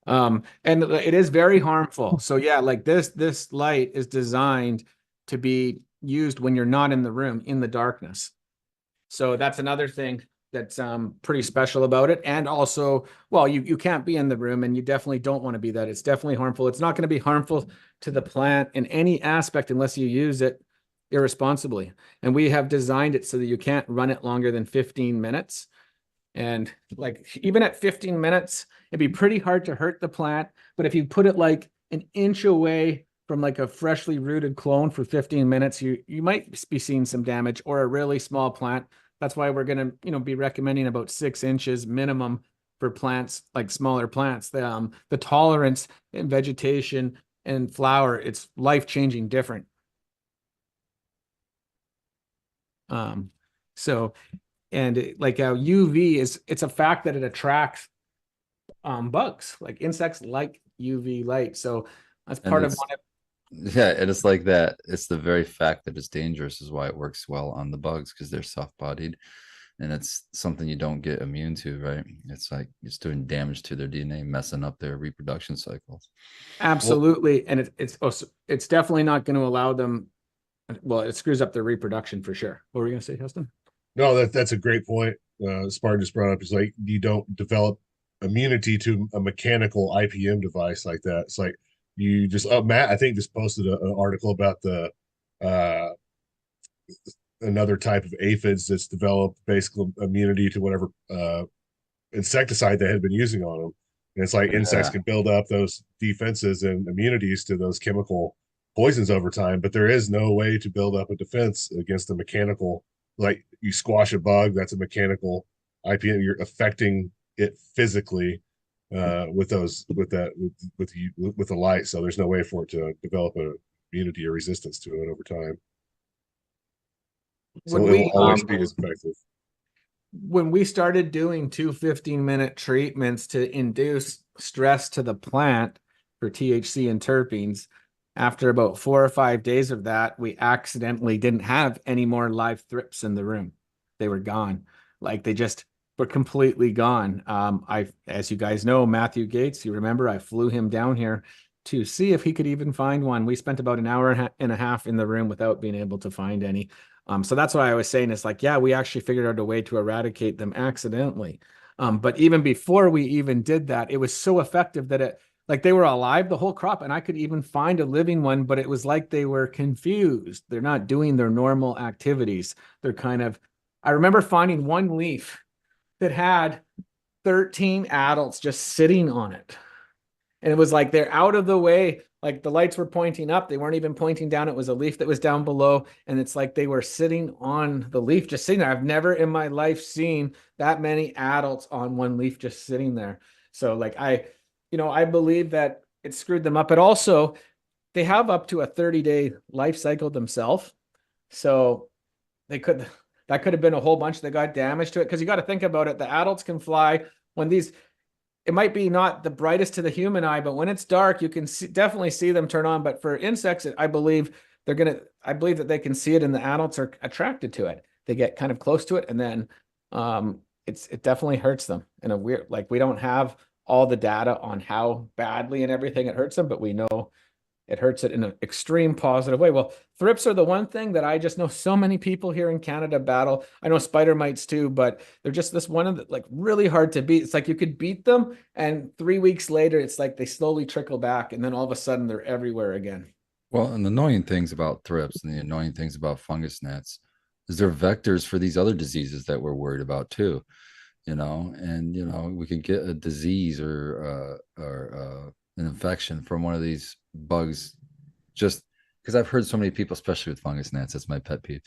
And it is very harmful. So yeah, like this light is designed to be used when you're not in the room in the darkness. So that's another thing that's pretty special about it. And also, well, you can't be in the room and you definitely don't want to be that. It's definitely harmful. It's not going to be harmful to the plant in any aspect unless you use it irresponsibly. And we have designed it so that you can't run it longer than 15 minutes. And like even at 15 minutes, it'd be pretty hard to hurt the plant. But if you put it like an inch away from like a freshly rooted clone for 15 minutes, you might be seeing some damage, or a really small plant. That's why we're gonna, be recommending about 6 inches minimum for plants, like smaller plants. The tolerance in vegetation and flower, it's life-changing different. So, and like UV it's a fact that it attracts bugs, like insects like UV light. So that's And part of it's what yeah, and it's like that. It's the very fact that it's dangerous is why it works well on the bugs, because they're soft-bodied, and it's something you don't get immune to, right? It's like it's doing damage to their DNA, messing up their reproduction cycles. absolutely, and it's definitely not going to allow them. Well, it screws up their reproduction for sure. What were you going to say, Huston? No, that's a great point. Spartan just brought up is like you don't develop immunity to a mechanical IPM device like that. It's like you just Matt, I think, just posted an article about the uh another type of aphids that's developed basic immunity to whatever insecticide they had been using on them. And it's like insects Yeah. can build up those defenses and immunities to those chemical poisons over time, but there is no way to build up a defense against a mechanical, like you squash a bug, that's a mechanical IPM, you're affecting it physically with the light. So there's no way for it to develop a immunity or resistance to it over time. So When it will we always be as effective. when we started doing 2 15-minute treatments to induce stress to the plant for THC and terpenes, after about 4 or 5 days of that, we accidentally didn't have any more live thrips in the room. They were gone. Like they just were completely gone. As you guys know, Matthew Gates, you remember, I flew him down here to see if he could even find one. We spent about an hour and a half in the room without being able to find any. So that's what I was saying. It's like, yeah, we actually figured out a way to eradicate them accidentally. But even before we even did that, it was so effective that like they were alive, the whole crop, and I could even find a living one, but it was like they were confused. They're not doing their normal activities. They're I remember finding one leaf that had 13 adults just sitting on it. And it was like they're out of the way. Like the lights were pointing up. They weren't even pointing down. It was a leaf that was down below. And it's like they were sitting on the leaf, just sitting there. I've never in my life seen that many adults on one leaf just sitting there. So like I believe that it screwed them up. But also they have up to a 30-day life cycle themselves. So that could have been a whole bunch that got damaged to it. Because you got to think about it. The adults can fly when it might be not the brightest to the human eye, but when it's dark, you can definitely see them turn on. But for insects, I believe that they can see it, and the adults are attracted to it. They get kind of close to it, and then it definitely hurts them in a weird, like we don't have all the data on how badly and everything it hurts them, but we know it hurts it in an extreme positive way. Well, thrips are the one thing that I just know so many people here in Canada battle. I know spider mites too, but they're just this one of the like really hard to beat. It's like you could beat them, and 3 weeks later, it's like they slowly trickle back, and then all of a sudden they're everywhere again. Well, and the annoying things about thrips and the annoying things about fungus gnats is they're vectors for these other diseases that we're worried about too. And we can get a disease or an infection from one of these bugs, just because I've heard so many people, especially with fungus gnats, that's my pet peeve.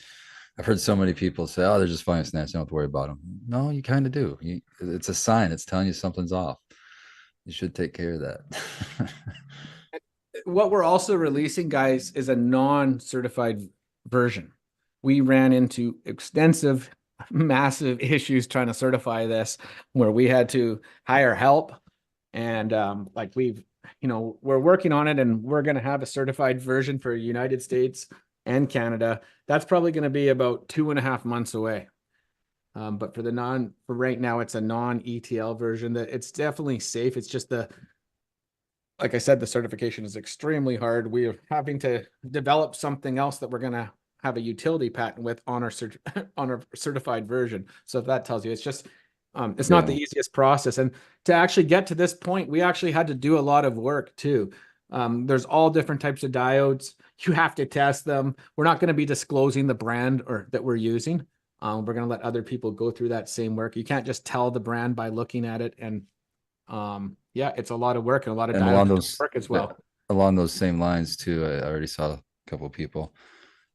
I've heard so many people say, "Oh, they're just fungus gnats. You don't have to worry about them." No, you kind of do. It's a sign. It's telling you something's off. You should take care of that. What we're also releasing, guys, is a non-certified version. We ran into extensive, massive issues trying to certify this, where we had to hire help. And we're working on it, and we're going to have a certified version for United States and Canada. That's probably going to be about 2.5 months away. But for right now, it's a non-ETL version that it's definitely safe. It's just like I said, the certification is extremely hard. We are having to develop something else that we're going to have a utility patent with on our certified version. So if that tells you, it's just, it's not the easiest process. And to actually get to this point, we actually had to do a lot of work too. There's all different types of diodes. You have to test them. We're not going to be disclosing the brand or that we're using. We're going to let other people go through that same work. You can't just tell the brand by looking at it. And yeah, it's a lot of work and a lot of And dials work as well. along those same lines too, I already saw a couple of people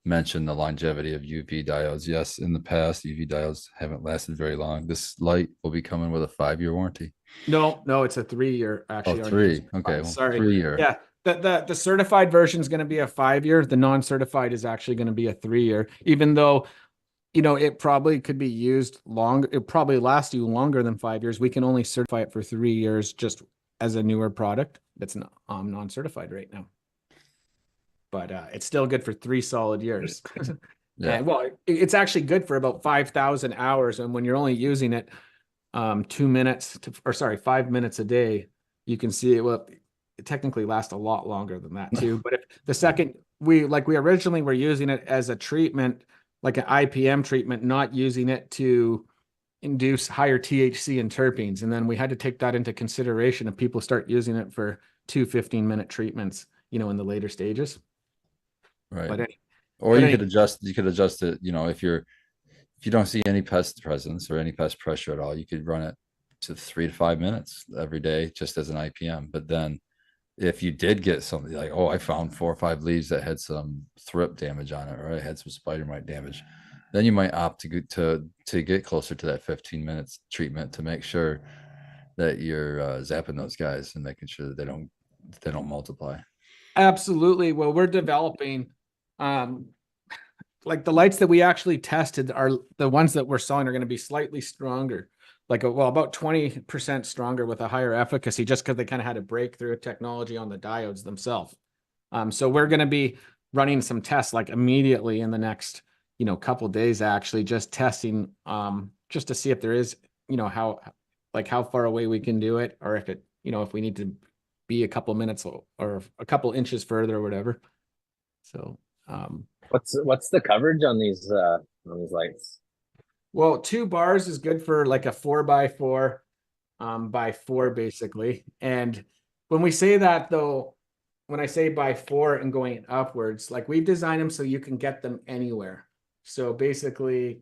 mention the longevity of UV diodes. Yes, in the past, UV diodes haven't lasted very long. This light will be coming with a 5-year warranty. No, it's a 3-year Oh, actually. 3. Okay, well, Sorry. 3-year. Yeah. The certified version is going to be a 5-year. The non-certified is actually going to be a 3-year, even though, it probably could be used long. It probably lasts you longer than 5 years. We can only certify it for 3 years just as a newer product that's non-certified right now. But it's still good for 3 solid years. Yeah. And well, it's actually good for about 5,000 hours. And when you're only using it 5 minutes a day, you can see it will technically last a lot longer than that too. But if the second we originally were using it as a treatment, like an IPM treatment, not using it to induce higher THC and terpenes. And then we had to take that into consideration if people start using it for 2 15-minute treatments, in the later stages. Right. But or you could adjust it, if you don't see any pest presence or any pest pressure at all, you could run it to 3 to 5 minutes every day just as an IPM. But then if you did get something like, I found 4 or 5 leaves that had some thrip damage on it, or I had some spider mite damage, then you might opt to get closer to that 15 minutes treatment to make sure that you're zapping those guys and making sure that they don't multiply. Absolutely. Well, we're developing like the lights that we actually tested are the ones that we're selling are going to be slightly stronger, about 20% stronger with a higher efficacy, just because they kind of had a breakthrough technology on the diodes themselves. So we're going to be running some tests like immediately in the next, couple days, actually just testing, just to see if there is, how far away we can do it, or if it, if we need to be a couple minutes or a couple inches further or whatever. So, what's the coverage on these lights? Well, 2 bars is good for like a 4x4 by 4 basically. And when we say that though, when I say by 4 and going upwards, like we've designed them so you can get them anywhere. So basically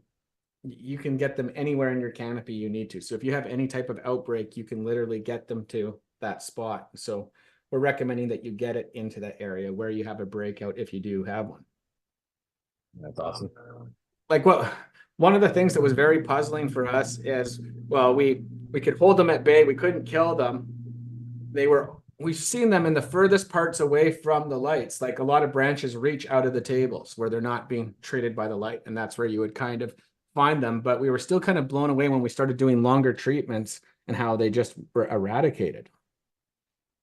you can get them anywhere in your canopy you need to. So if you have any type of outbreak, you can literally get them to that spot. So we're recommending that you get it into that area where you have a breakout if you do have one. That's awesome. One of the things that was very puzzling for us is, well, we could hold them at bay. We couldn't kill them. We've seen them in the furthest parts away from the lights. Like a lot of branches reach out of the tables where they're not being treated by the light. And that's where you would kind of find them. But we were still kind of blown away when we started doing longer treatments and how they just were eradicated.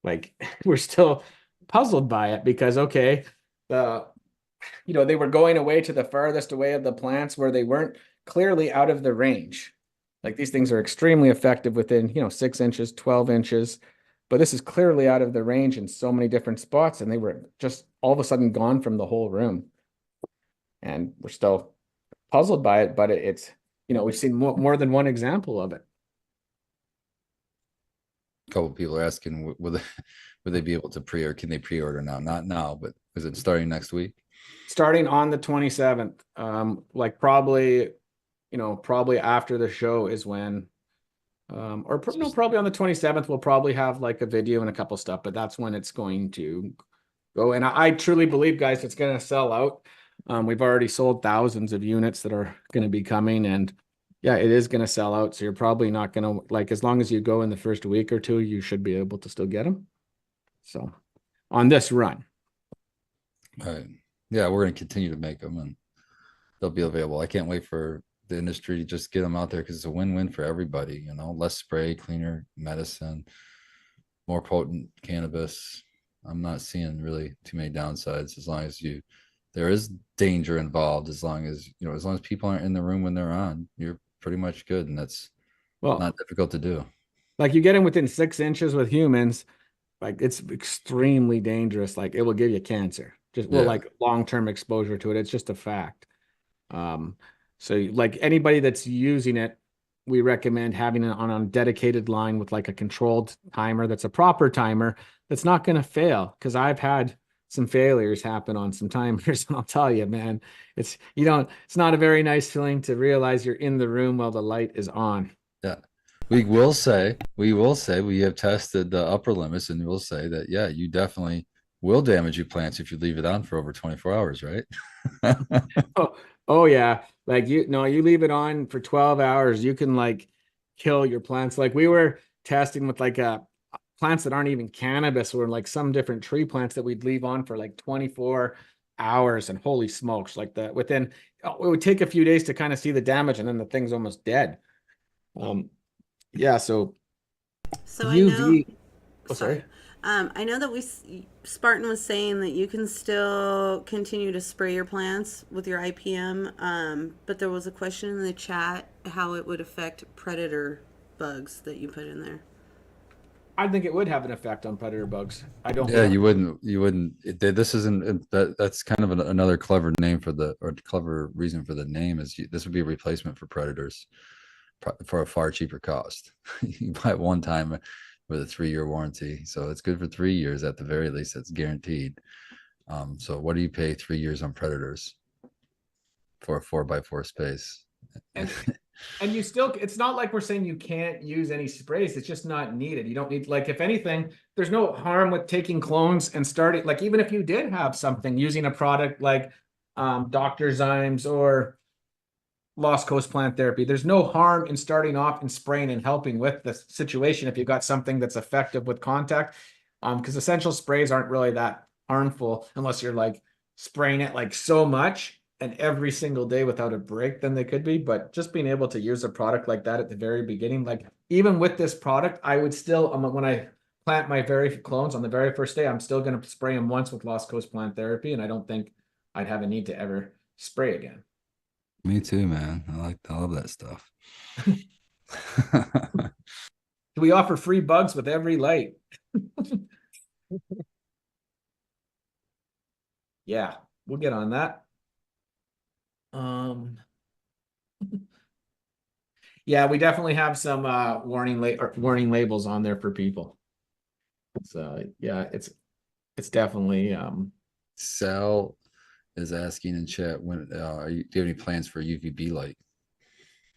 Like we're still puzzled by it because, okay, they were going away to the farthest away of the plants where they weren't clearly out of the range. Like these things are extremely effective within, 6 inches, 12 inches, but this is clearly out of the range in so many different spots. And they were just all of a sudden gone from the whole room. And we're still puzzled by it, but it's, we've seen more than one example of it. A couple of people are asking, will they be able to can they pre-order now? Not now, but is it starting next week? Starting on the 27th, probably after the show is when, probably on the 27th, we'll probably have like a video and a couple stuff, but that's when it's going to go. And I truly believe, guys, it's going to sell out. We've already sold thousands of units that are going to be coming, and yeah, it is going to sell out. So you're probably not going to, as long as you go in the first week or two, you should be able to still get them. So on this run. All right. Yeah, we're going to continue to make them and they'll be available. I can't wait for the industry to just get them out there because it's a win-win for everybody, less spray, cleaner medicine, more potent cannabis. I'm not seeing really too many downsides as long as there is danger involved, as long as people aren't in the room when they're on, you're pretty much good. And that's not difficult to do. Like you get them within 6 inches with humans, like it's extremely dangerous. Like it will give you cancer. Long-term exposure to it. It's just a fact. So like anybody that's using it, we recommend having it on a dedicated line with like a controlled timer that's a proper timer that's not going to fail. Because I've had some failures happen on some timers. And I'll tell you, man, it's not a very nice feeling to realize you're in the room while the light is on. Yeah. We will say we have tested the upper limits, and we'll say that, yeah, you definitely will damage your plants if you leave it on for over 24 hours, right? Oh yeah. Like you leave it on for 12 hours, you can like kill your plants. Like we were testing with like plants that aren't even cannabis, or like some different tree plants that we'd leave on for like 24 hours, and holy smokes, like it would take a few days to kind of see the damage, and then the thing's almost dead. Yeah, so So I know. UV. Oh, Sorry. sorry. I know that Spartan was saying that you can still continue to spray your plants with your IPM, but there was a question in the chat how it would affect predator bugs that you put in there. I think it would have an effect on predator bugs. I don't. Yeah, you wouldn't. This isn't that's kind of another clever name or clever reason for the name is this would be a replacement for predators for a far cheaper cost. You buy it one time with a 3-year warranty, so it's good for 3 years at the very least. That's guaranteed. So what do you pay 3 years on predators for a 4x4 space? And you still, it's not like we're saying you can't use any sprays. It's just not needed. You don't need, like, if anything, there's no harm with taking clones and starting, like, even if you did have something using a product like Dr. Zymes or Lost Coast Plant Therapy, there's no harm in starting off and spraying and helping with the situation if you've got something that's effective with contact. Because essential sprays aren't really that harmful unless you're like spraying it like so much and every single day without a break, then they could be. But just being able to use a product like that at the very beginning, like even with this product, I would still, when I plant my very clones on the very first day, I'm still going to spray them once with Lost Coast Plant Therapy, and I don't think I'd have a need to ever spray again. Me too, man. I love that stuff. Do we offer free bugs with every light? Yeah, we'll get on that. Yeah, we definitely have some warning labels on there for people. So yeah, it's definitely Sal is asking in chat, when do you have any plans for UVB light?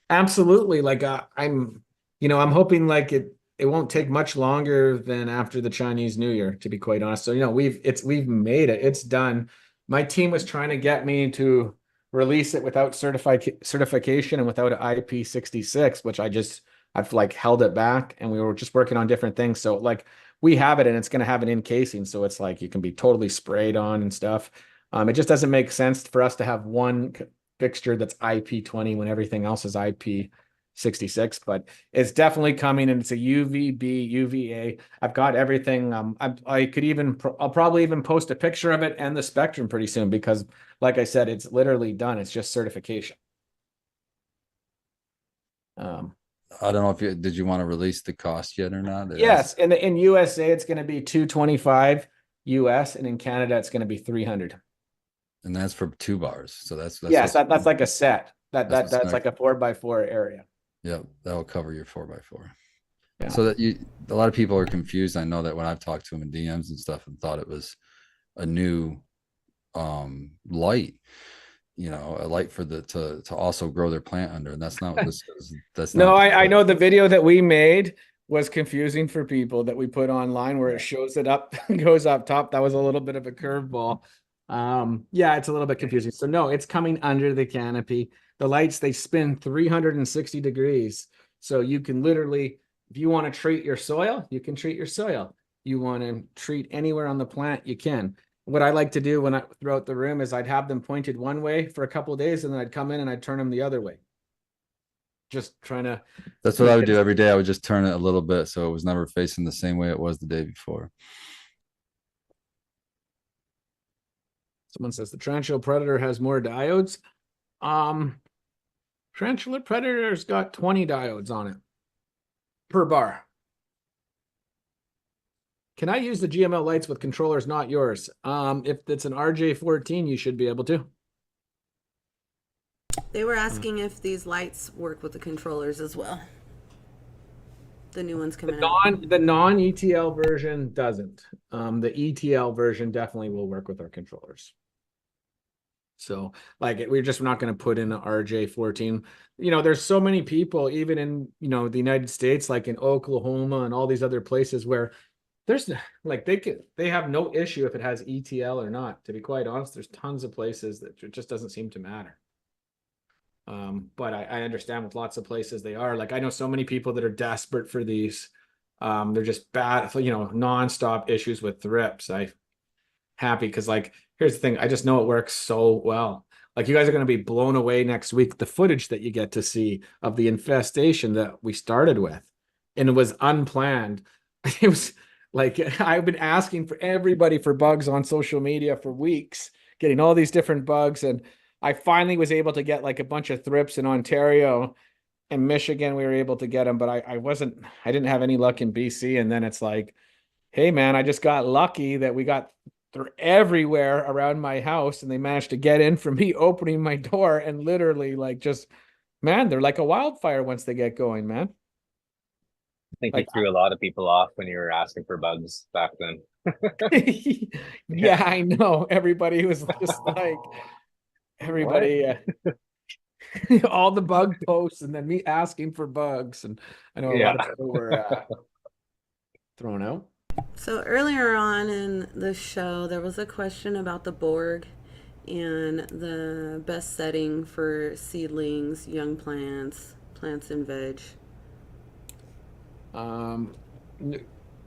absolutely. Like I'm hoping like it won't take much longer than after the Chinese New Year, to be quite honest. So we've made it. It's done. My team was trying to get me to release it without certification and without an IP66, which I've like held it back, and we were just working on different things. So like we have it, and it's going to have an encasing, so it's like you can be totally sprayed on and stuff. It just doesn't make sense for us to have one fixture that's IP20 when everything else is IP66, but it's definitely coming, and it's a UVB, UVA. I've got everything. I'll probably even post a picture of it and the spectrum pretty soon, because like I said, it's literally done. It's just certification. I don't know if did you want to release the cost yet or not? Yes, in USA it's going to be $225 US, and in Canada it's going to be $300. And that's for 2 bars. So that's yes, that's like a set. That's like a 4x4 area. Yeah, that'll cover your 4x4. Yeah. So that a lot of people are confused. I know that when I've talked to them in DMs and stuff, and thought it was a new light, a light for to also grow their plant under, and that's not what this is. That's no, not I know the video that we made was confusing for people that we put online, where it shows it up goes up top. That was a little bit of a curveball. Yeah, it's a little bit confusing. So no, it's coming under the canopy. The lights, they spin 360 degrees. So you can literally, if you want to treat your soil, you can treat your soil. You want to treat anywhere on the plant, you can. What I like to do throughout the room is I'd have them pointed one way for a couple of days, and then I'd come in and I'd turn them the other way. Just trying to. That's what I would do every day. I would just turn it a little bit so it was never facing the same way it was the day before. Someone says the Tarantula Predator has more diodes. Tarantula Predator's got 20 diodes on it per bar. Can I use the GML lights with controllers not yours? If it's an RJ14, you should be able to. They were asking if these lights work with the controllers as well. The new one's coming out. The non ETL version doesn't. The ETL version definitely will work with our controllers. So like we're just not going to put in an RJ14. You know, there's so many people, even in, you know, the United States, like in Oklahoma and all these other places where there's like they have no issue if it has ETL or not. To be quite honest, there's tons of places that it just doesn't seem to matter. But I understand with lots of places they are. Like I know so many people that are desperate for these. They're just bad, you know, nonstop issues with thrips. I happy because like here's the thing, I just know it works so well. Like you guys are going to be blown away next week, the footage that you get to see of the infestation that we started with, and it was unplanned. It was like I've been asking for everybody for bugs on social media for weeks, getting all these different bugs, and I finally was able to get like a bunch of thrips in Ontario and Michigan. We were able to get them, but I didn't have any luck in BC. And then it's like, hey man, I just got lucky that we got they're everywhere around my house and they managed to get in from me opening my door, and literally like just, man, they're like a wildfire once they get going, man. I think you Like threw a lot of people off when you were asking for bugs back then. yeah, I know. Everybody was just like What? everybody all the bug posts and then me asking for bugs, and I know a lot Yeah. of people were thrown out. So earlier on in the show, there was a question about the Borg and the best setting for seedlings, young plants, plants and veg. Um,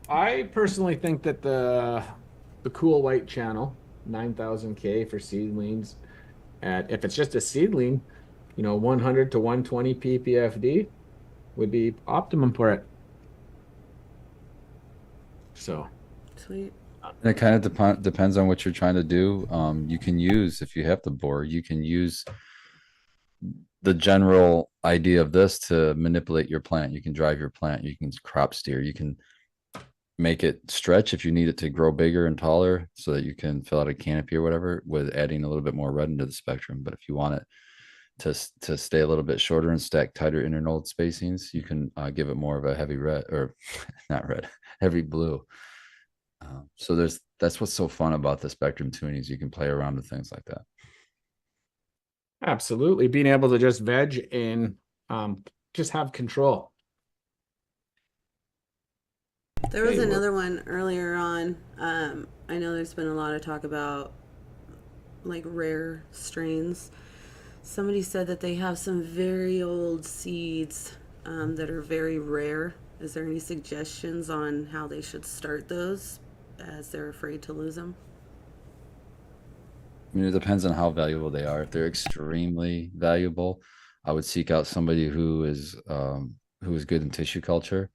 I personally think that the cool white channel 9000K for seedlings, at if it's just a seedling, you know, 100 to 120 ppfd would be optimum for it. So Sweet. And it kind of depends on what you're trying to do. You can use, if you have the bore, you can use the general idea of this to manipulate your plant. You can drive your plant, you can crop steer, you can make it stretch if you need it to grow bigger and taller so that you can fill out a canopy or whatever with adding a little bit more red into the spectrum. But if you want it to stay a little bit shorter and stack tighter internode spacings, you can give it more of a heavy red, or not red, heavy blue. So that's what's so fun about the spectrum tunings. You can play around with things like that. absolutely, being able to just veg and just have control. There was Hey, another one earlier on. I know there's been a lot of talk about like rare strains. Somebody said that they have some very old seeds that are very rare. Is there any suggestions on how they should start those, as they're afraid to lose them? I mean, it depends on how valuable they are. If they're extremely valuable, I would seek out somebody who is good in tissue culture,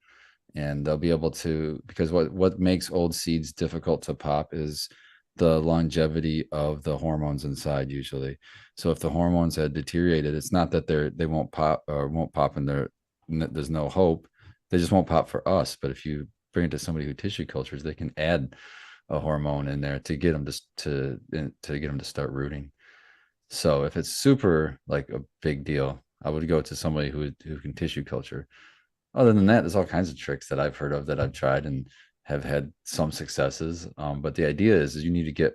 and they'll be able to, because what makes old seeds difficult to pop is the longevity of the hormones inside usually. So if the hormones had deteriorated, it's not that they won't pop or won't pop and there's no hope. They just won't pop for us. But if you bring it to somebody who tissue cultures, they can add a hormone in there to get them to get them to start rooting. So if it's super like a big deal, I would go to somebody who can tissue culture. Other than that, there's all kinds of tricks that I've heard of that I've tried and have had some successes. But the idea is you need to get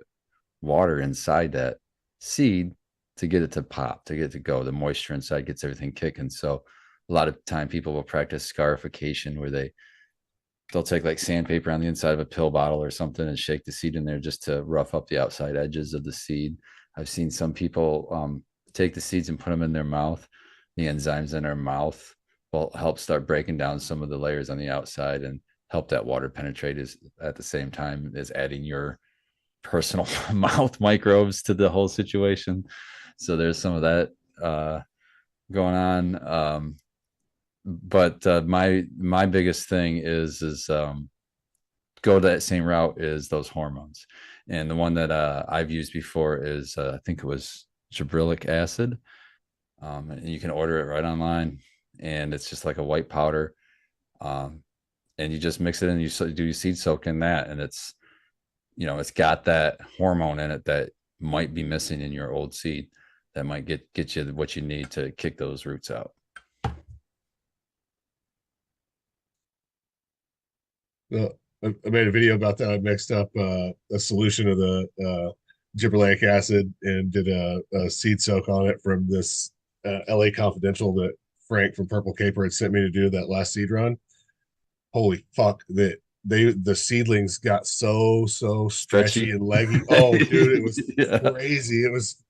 water inside that seed to get it to pop, to get it to go. The moisture inside gets everything kicking. So a lot of time people will practice scarification where they'll take like sandpaper on the inside of a pill bottle or something and shake the seed in there just to rough up the outside edges of the seed. I've seen some people take the seeds and put them in their mouth. The enzymes in their mouth will help start breaking down some of the layers on the outside and help that water penetrate at the same time as adding your personal mouth microbes to the whole situation. So there's some of that going on. But my biggest thing is go that same route is those hormones. And the one that I've used before is I think it was gibberellic acid. And you can order it right online, and it's just like a white powder. And you just mix it in, you do your seed soak in that, and it's got that hormone in it that might be missing in your old seed that might get you what you need to kick those roots out. I made a video about that. I mixed up a solution of the gibberellic acid and did a seed soak on it from this LA Confidential that Frank from Purple Caper had sent me to do that last seed run. Holy fuck, the seedlings got so stretchy and leggy. Oh, dude, it was Yeah. crazy. It was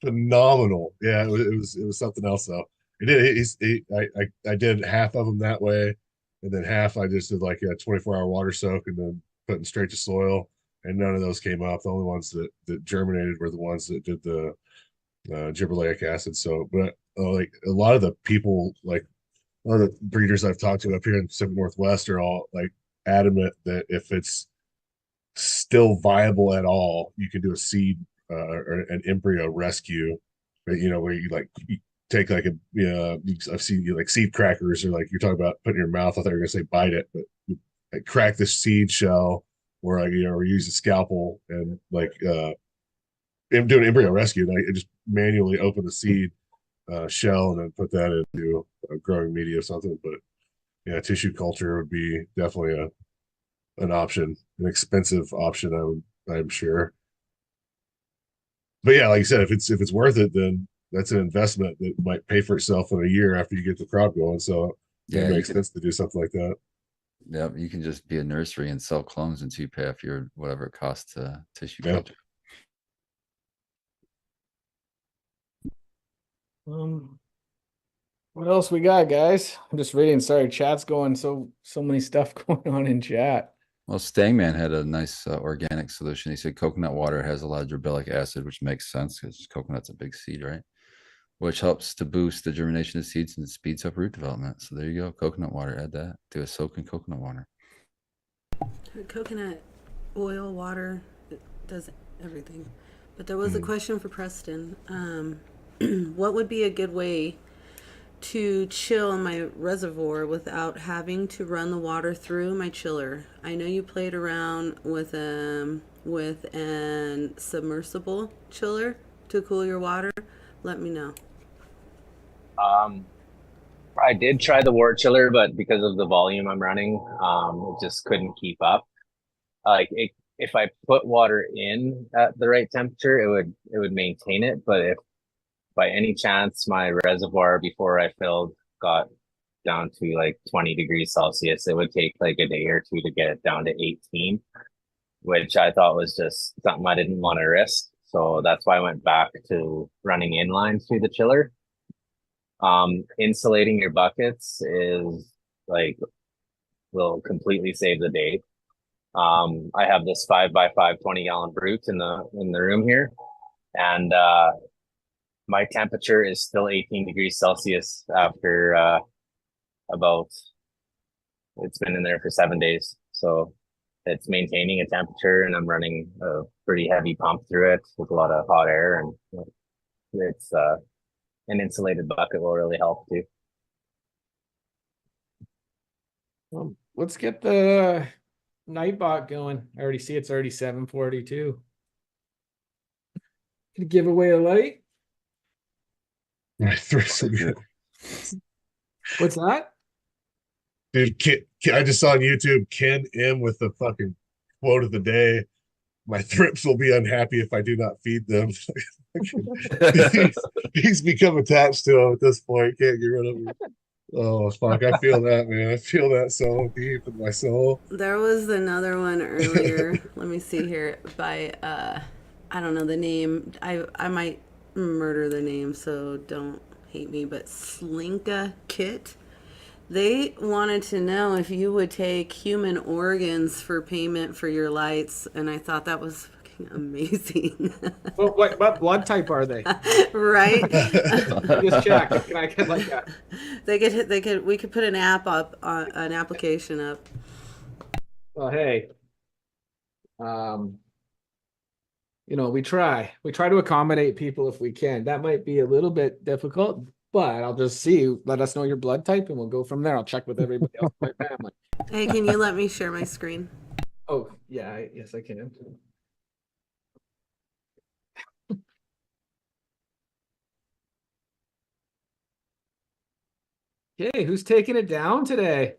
phenomenal. Yeah, it was something else though. It did. I did half of them that way, and then half I just did like a 24-hour water soak and then putting straight to soil. And none of those came up. The only ones that germinated were the ones that did the gibberellic acid. So, but like a lot of the people, like a lot of the breeders I've talked to up here in the Pacific Northwest are all like adamant that if it's still viable at all, you can do a seed or an embryo rescue, where you like you take like I've seen you like seed crackers or like you're talking about putting in your mouth. I thought you were gonna say bite it, but you, like crack the seed shell or like or use a scalpel and like do an embryo rescue. And I just manually open the seed shell and then put that into a growing media or something. But yeah, tissue culture would be definitely an option, an expensive option. I'm sure. But yeah, like you said, if it's worth it, then that's an investment that might pay for itself in a year after you get the crop going. So Yeah, it you makes can. sense to do something like that. Yeah, you can just be a nursery and sell clones until you pay off your whatever it costs to tissue Yeah. culture. What else we got, guys? I'm just reading. Sorry, chat's going so many stuff going on in chat. Well, Stangman had a nice organic solution. He said coconut water has a lot of gibberellic acid, which makes sense because coconut's a big seed, right? Which helps to boost the germination of seeds and speeds up root development. So there you go. Coconut water. Add that. Do a soak in coconut water. Coconut oil, water, it does everything. But there was a question for Preston. What would be a good way to chill my reservoir without having to run the water through my chiller? I know you played around with an submersible chiller to cool your water. Let me know. I did try the wart chiller, but because of the volume I'm running, it just couldn't keep up. If I put water in at the right temperature, it would maintain it. But if by any chance my reservoir before I filled got down to like 20 degrees Celsius, it would take like a day or two to get it down to 18, which I thought was just something I didn't want to risk. So that's why I went back to running inline through the chiller. Insulating your buckets is like will completely save the day. I have this 5x5 20-gallon brute in the room here, and my temperature is still 18 degrees Celsius after about it's been in there for 7 days. So it's maintaining a temperature, and I'm running a pretty heavy pump through it with a lot of hot air, and it's an insulated bucket will really help too. Let's get the Nightbot going. I already see it's already 7:42. Gonna give away a light. Right, What's that? dude. I just saw on YouTube Ken M with the fucking quote of the day. My thrips will be unhappy if I do not feed them. he's become attached to him at this point. Can't get rid of him. Oh fuck, I feel that, man. I feel that so deep in my soul. There was another one earlier. Let me see here by I don't know the name. I might murder the name, so don't hate me, but Slinka Kit. They wanted to know if you would take human organs for payment for your lights, and I thought that was fucking amazing. Well, what blood type are they? Right? Just check. Can I get like that? We could put an app up, an application up. Well, hey, we try to accommodate people if we can. That might be a little bit difficult, but I'll just see. Let us know your blood type, and we'll go from there. I'll check with everybody else in my family. Hey, can you let me share my screen? Oh yeah, yes I can. Okay, who's taking it down today?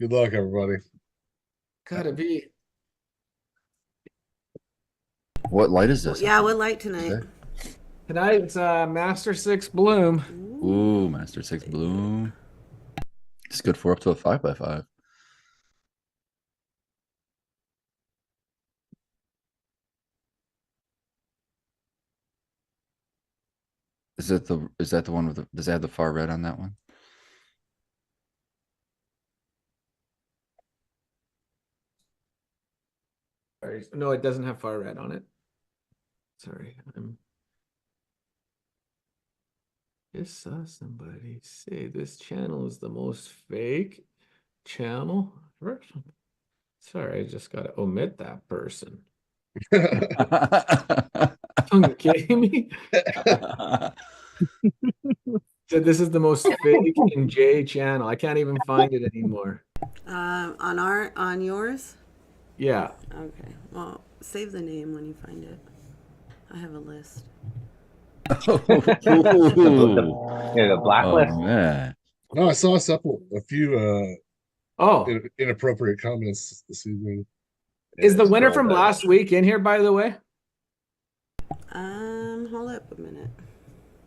Good luck, everybody. Gotta be. What light is this? Yeah, what light tonight? Today? Tonight it's Master 6 Bloom. Ooh, Master 6 Bloom. It's good for up to a 5x5. Is that the one with the, does it have the far red on that one? Sorry. No, it doesn't have far red on it. Sorry. Just saw somebody say this channel is the most fake channel. Sorry, I just gotta omit that person. Are you kidding me? Said this is the most fake in J channel. I can't even find it anymore. On yours? Yeah. Okay. Well, save the name when you find it. I have a list. The blacklist. Oh man. No, I saw a few Oh, inappropriate comments this evening. is the It's winner well from done. last week in here, by the way? Hold up a minute.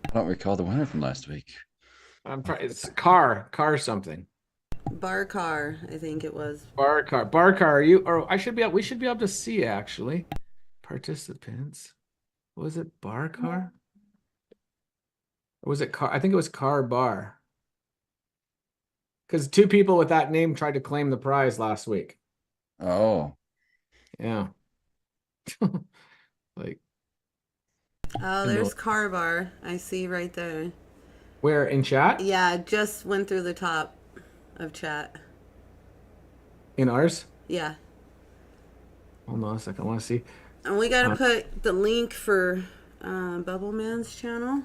I don't recall the winner from last week. It's car something. Bar car, I think it was. Bar car. Are you? Or we should be able to see actually. Participants. Was it bar car? Or was it car? I think it was car bar. Because 2 people with that name tried to claim the prize last week. Oh. Yeah. Like. Oh, there's car bar. I see right there. Where in chat? Yeah, it just went through the top of chat. In ours? Yeah. Hold on a second. I want to see. And we gotta put the link for Bubble Man's channel.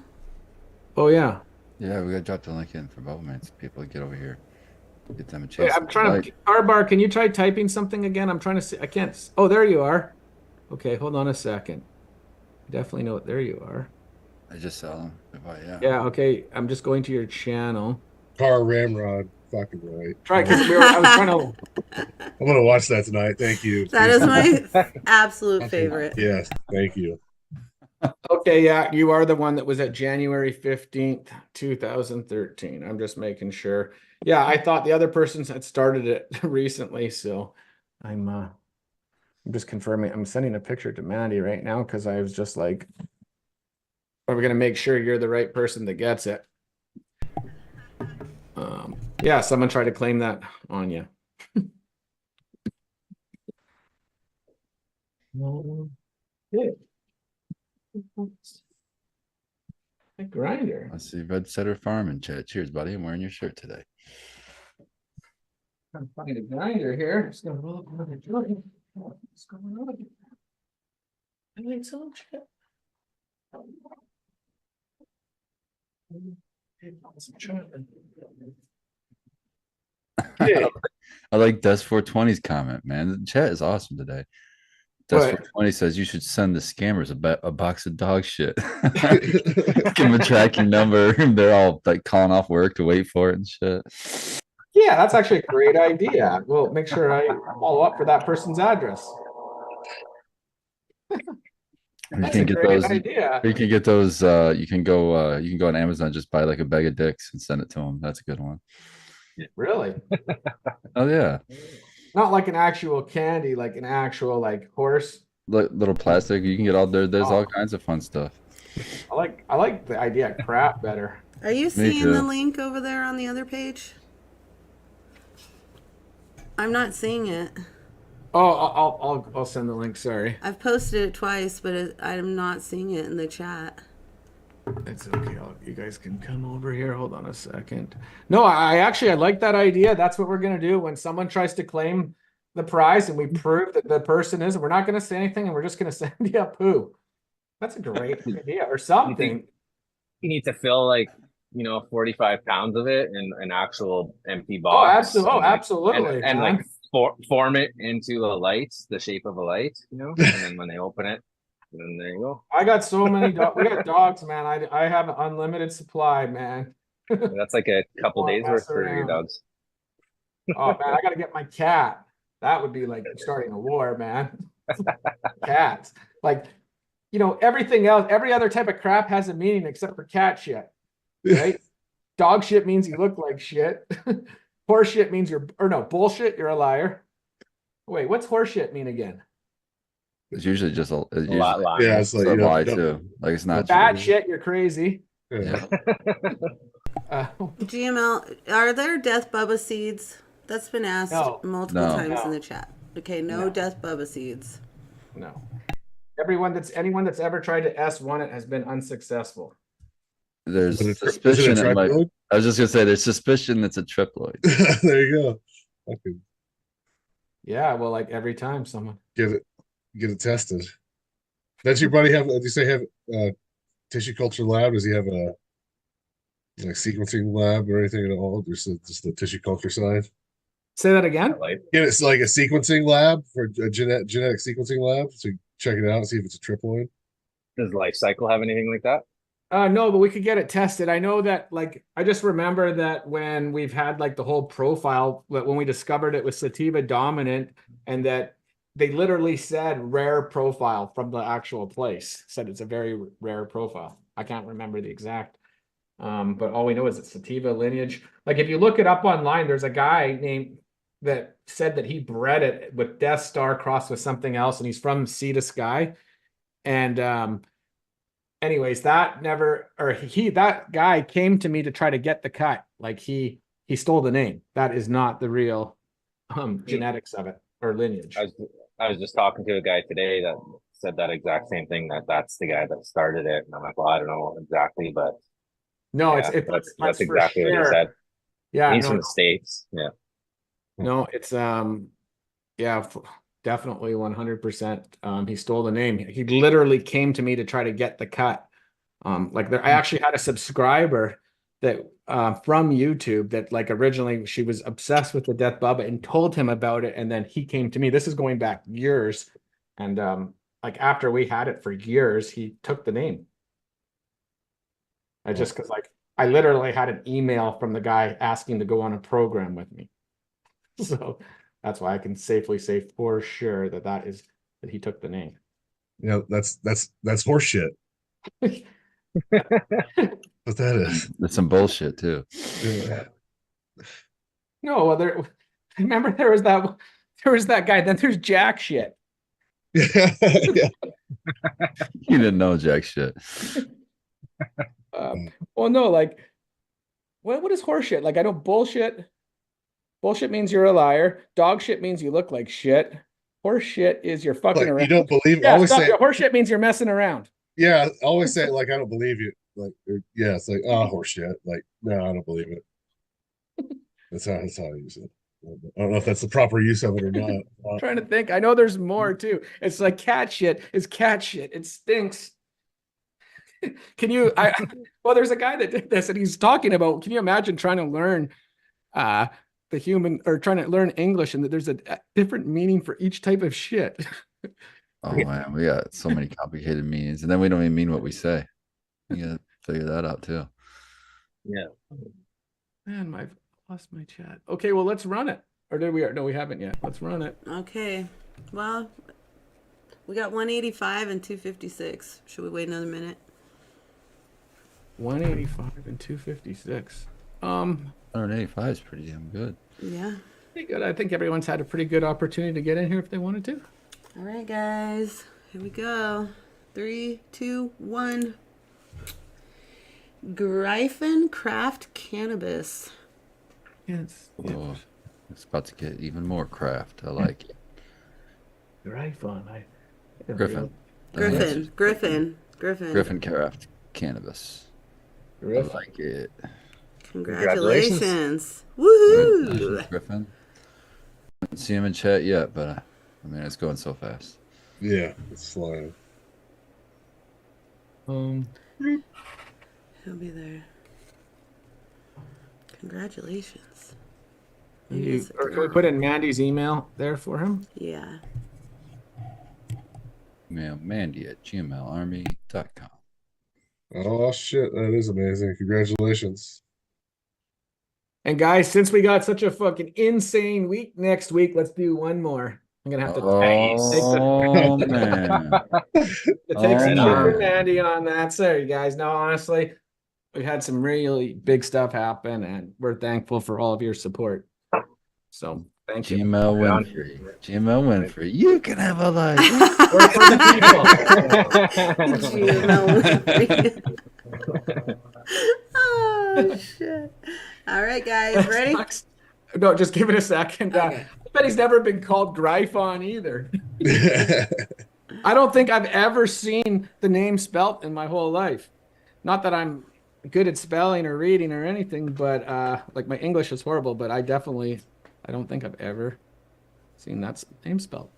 Oh yeah. Yeah, we gotta drop the link in for Bubble Man so people get over here. Get them a chance. Wait, I'm trying to car bar. Can you try typing something again? I'm trying to see. I can't. Oh, there you are. Okay, hold on a second. Definitely know it. There you are. I just saw them. Yeah. Yeah. Okay. I'm just going to your channel. Car Ramrod, fucking right. Try because I was trying to. I'm gonna watch that tonight. Thank you. That is my absolute favorite. Yes, thank you. Okay, yeah, you are the one that was at January 15th, 2013. I'm just making sure. Yeah, I thought the other persons had started it recently, so I'm just confirming. I'm sending a picture to Mandy right now because I was just like, are we gonna make sure you're the right person that gets it? Yeah, someone tried to claim that on you. Yeah. A grinder. Let's see, Red Setter Farm in chat. Cheers, buddy. I'm wearing your shirt today. Trying to find a grinder here. Just gonna roll up another joint. What's going on? I need some shit. Yeah. I like Des 420's comment, man. The chat is awesome today. Des What? 420 says you should send the scammers a box of dog shit. Give them a tracking number. They're all like calling off work to wait for it and shit. Yeah, that's actually a great idea. We'll make sure I follow up for that person's address. You That's can a get great those. idea. You can get those. You can go on Amazon, just buy like a bag of dicks and send it to them. That's a good one. Really? Oh yeah, Not like an actual candy, like an actual like horse. little plastic. You can get all there. There's all kinds of fun stuff. I like the idea of crap better. Are you seeing the link over there on the other page? I'm not seeing it. Oh, I'll send the link. Sorry. I've posted it twice, but I'm not seeing it in the chat. It's okay. You guys can come over here. Hold on a second. No, I like that idea. That's what we're gonna do when someone tries to claim the prize and we prove that the person is. We're not gonna say anything, and we're just gonna send you a poo. That's a great idea, or something. You need to fill like 45 pounds of it in an actual empty Oh, box. absolutely. And like form it into a light, the shape of a light, and then when they open it, then there you go. I got so many dogs. We got dogs, man. I have an unlimited supply, man. That's like a couple days worth for your around. dogs. Oh man, I gotta get my cat. That would be like starting a war, man. Cats. Like, everything else, every other type of crap has a meaning except for cat shit, right? Dog shit means you look like shit. Horse shit means bullshit, you're a liar. Wait, what's horse shit mean again? It's usually just it's A lot usually lying. Yeah, it's like a you lie don't, too. Like it's not Bad true. shit, you're crazy. yeah. Uh, GML, are there death Bubba seeds? That's been asked No. multiple No. times in No. the chat. Okay, no, No. death Bubba seeds. no. Anyone that's ever tried to S1 it has been unsuccessful. There's Is it a suspicion it might. triploid? I was just gonna say there's suspicion it's a triploid. There you go. I can Yeah, well, like every time someone. get it tested. Does your buddy have? Do you say have a tissue culture lab? Does he have a like sequencing lab or anything at all? Just the tissue culture side. Say that again? Like, Yeah, it's like a sequencing lab for a genetic sequencing lab. So you check it out and see if it's a triploid. does Life Cycle have anything like that? No, but we could get it tested. I know that, like, I just remember that when we've had like the whole profile, when we discovered it was sativa dominant, and that they literally said rare profile from the actual place, said it's a very rare profile. I can't remember the exact, but all we know is it's sativa lineage. Like, if you look it up online, there's a guy named that said that he bred it with Death Star crossed with something else, and he's from Sea to Sky. And anyways, that guy came to me to try to get the cut. Like he stole the name. That is not the real genetics of it or lineage. I was just talking to a guy today that said that exact same thing, that's the guy that started it. And I'm like, well, I don't know exactly, but No, yeah, that's that's for exactly what he sure. said. Yeah, He's no, from the States. Yeah. no, it's yeah, definitely 100%. He stole the name. He literally came to me to try to get the cut. Like I actually had a subscriber that from YouTube that, like, originally she was obsessed with the Death Bubba and told him about it, and then he came to me. This is going back years, and like after we had it for years, he took the name. I just because like I literally had an email from the guy asking to go on a program with me, so that's why I can safely say for sure that he took the name. Yeah, that's horse shit. What that is. It's some bullshit too. Yeah. No, well, remember there was that guy. Then there's jack shit. Yeah. You didn't know jack shit. Well, no, like, what is horse shit? Like, I know bullshit. Bullshit means you're a liar. Dog shit means you look like shit. Horse shit is you're fucking Like around. you don't believe. Yeah, Always say. horse shit means you're messing around. Yeah, always say it like I don't believe you. Like yeah, it's like horse shit. Like no, I don't believe it. That's how I use it. I don't know if that's the proper use of it or not. I'm trying to think. I know there's more too. It's like cat shit is cat shit. It stinks. Can you? Well, there's a guy that did this, and he's talking about. Can you imagine trying to learn the human or trying to learn English, and that there's a different meaning for each type of shit. Oh man, we got so many complicated meanings, and then we don't even mean what we say. You gotta figure that out too. Yeah. Man, I've lost my chat. Okay, well, let's run it. Or did we? No, we haven't yet. Let's run it. Okay. Well, we got 185 and 256. Should we wait another minute? 185 and 256. 185 is pretty damn good. Yeah. Pretty good. I think everyone's had a pretty good opportunity to get in here if they wanted to. All right, guys. Here we go. 3, 2, 1. Gryphon Craft Cannabis. Yes. Oh, it's about to get even more craft. I like it. Gryphon. Griffin. Griffin Craft Cannabis. Griffin. I like it. Congratulations. Woohoo! Griffin. Haven't seen him in chat yet, but I mean, it's going so fast. Yeah, it's flying. He'll be there. Congratulations. Or can we put in Mandy's email there for him? Yeah. Email Mandy@gmlarmy.com. Oh shit, that is amazing! Congratulations. And guys, since we got such a fucking insane week next week, let's do one more. I'm gonna have to Oh man. take some shit from man. Mandy on that. Sorry, guys. No, honestly, we've had some really big stuff happen, and we're thankful for all of your support. So thank you. GML Winfrey. GML Winfrey. You can have a life. Work for the GML Winfrey. Oh shit! All right, guys, ready? No, just give it a second. Okay. I bet he's never been called Gryphon either. I don't think I've ever seen the name spelt in my whole life. Not that I'm good at spelling or reading or anything, but like my English is horrible, but I don't think I've ever seen that name spelled.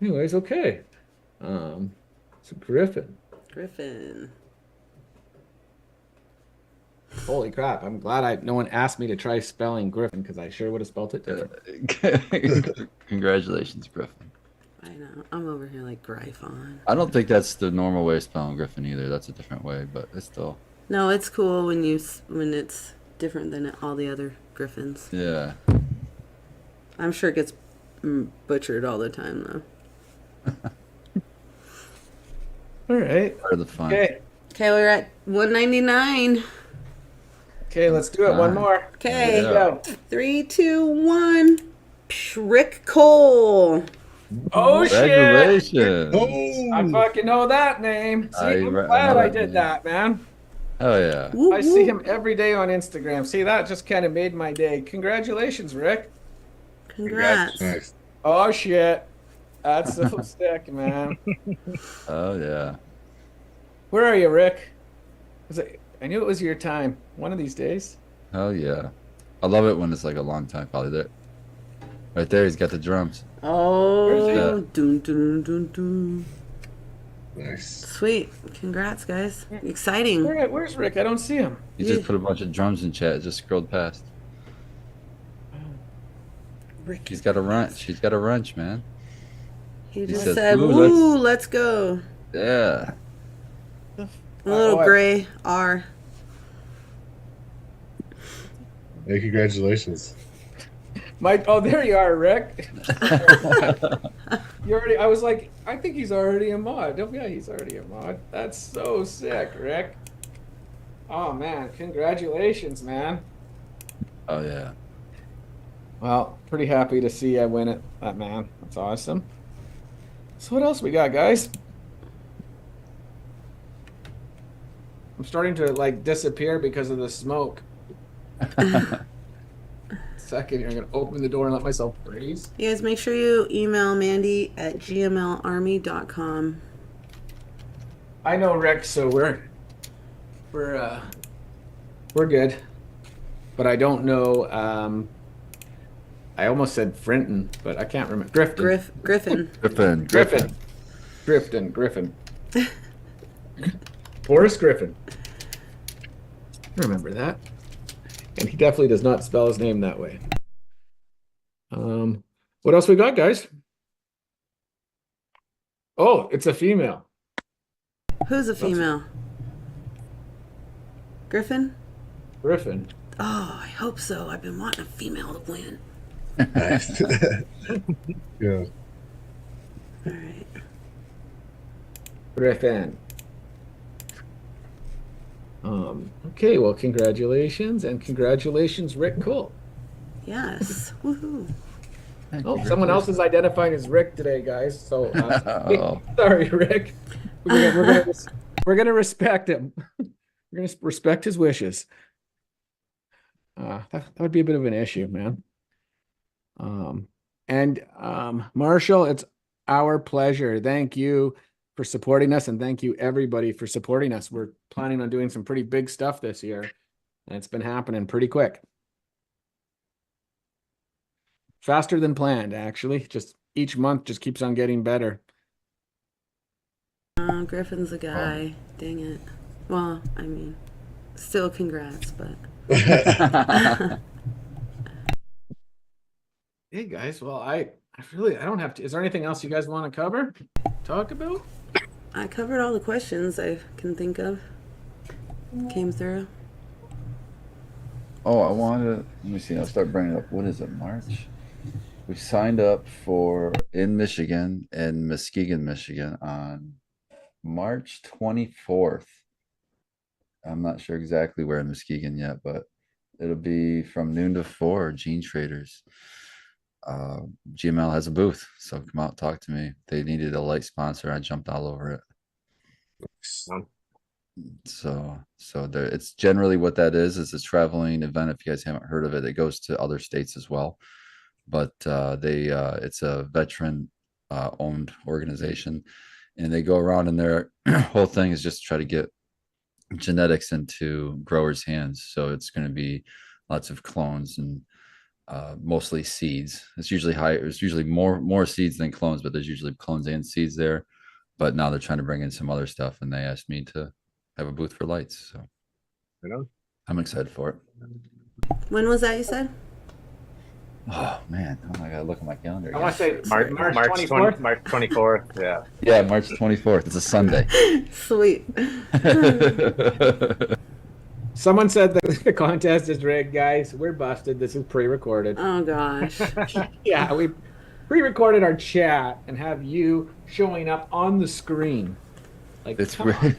Anyways, okay. So Griffin. Griffin. Holy crap. I'm glad no one asked me to try spelling Griffin because I sure would have spelled it different. Congratulations, Griffin. I know. I'm over here like Gryphon. I don't think that's the normal way of spelling Griffin either. That's a different way, but it's still. No, it's cool when it's different than all the other Griffins. Yeah. I'm sure it gets butchered all the time though. All right. Part of the fun. Okay. Okay, we're at 199. Okay, let's do it. One more. Okay. Yeah. Go. 3, 2, 1. Rick Cole. Oh shit! Congratulations. I fucking know that name. See, I'm glad I did that, man. Oh yeah. Woo, I woo. see him every day on Instagram. See, that just kind of made my day. Congratulations, Rick. Congrats. Nice. Oh shit, that's so sick, man. Oh yeah. Where are you, Rick? I knew it was your time. One of these days. Oh yeah. I love it when it's like a long time. Probably there. Right there, he's got the drums. Oh, Yeah. dun, dun, dun, dun. Nice. Sweet. Congrats, guys. Exciting. Where's Rick? I don't see him. He just put a bunch of drums in chat. Just scrolled past. Rick. He's got a runch. He's got a runch, man. He just says, said, "Ooh, "Woo, let's go." Yeah. A little what? gray R. Hey, congratulations. Oh, there you are, Rick. I was like, I think he's already a mod. Oh, yeah, he's already a mod. That's so sick, Rick. Oh, man. Congratulations, man. Oh yeah. Well, pretty happy to see I win it, that man. That's awesome. So what else we got, guys? I'm starting to like disappear because of the smoke. Second here, I'm gonna open the door and let myself freeze. You guys make sure you email Mandy at gmlarmy.com. I know, Rick, so we're good. But I don't know, I almost said Frinton, but I can't remember. Grifton. Griffin. Griffin. Boris Griffin. Remember that. And he definitely does not spell his name that way. What else we got, guys? Oh, it's a female. Who's a female? Griffin? Griffin. Oh, I hope so. I've been wanting a female to win. Nice. Yeah. All right. Griffin. Okay, well, congratulations, and congratulations, Rick Cole. Yes. Woohoo. Oh, someone else is identifying as Rick today, guys. So, Oh. sorry, Rick. We're gonna respect him. We're gonna respect his wishes. That would be a bit of an issue, man. Marshall, it's our pleasure. Thank you for supporting us, and thank you everybody for supporting us. We're planning on doing some pretty big stuff this year, and it's been happening pretty quick. Faster than planned, actually. Just each month just keeps on getting better. Griffin's a guy. Dang it. Well, I mean, still congrats, but. Hey guys, well, I don't have to. Is there anything else you guys want to talk about? I covered all the questions I can think of. Came through. Oh, I want to. Let me see. I'll start bringing up. What is it? March. We signed up for in Michigan, in Muskegon, Michigan, on March 24th. I'm not sure exactly where in Muskegon yet, but it'll be from noon to 4. Gene Traders. GML has a booth, so come out, talk to me. They needed a light sponsor. I jumped all over it. Um, So there, it's generally what that is a traveling event. If you guys haven't heard of it, it goes to other states as well. But it's a veteran owned organization, and they go around, and their whole thing is just to try to get genetics into growers' hands. So it's going to be lots of clones and mostly seeds. It's usually high. It's usually more seeds than clones, but there's usually clones and seeds there. But now they're trying to bring in some other stuff, and they asked me to have a booth for lights. So you know? I'm excited for it. When was that you said? Oh man, I gotta look at my calendar. I want to say March, March March 24th. March 24th. Yeah. Yeah, March 24th. It's a Sunday. Sweet. Someone said that the contest is rigged, guys. We're busted. This is pre-recorded. Oh gosh. Yeah, we pre-recorded our chat and have you showing up on the screen. Like It's come on.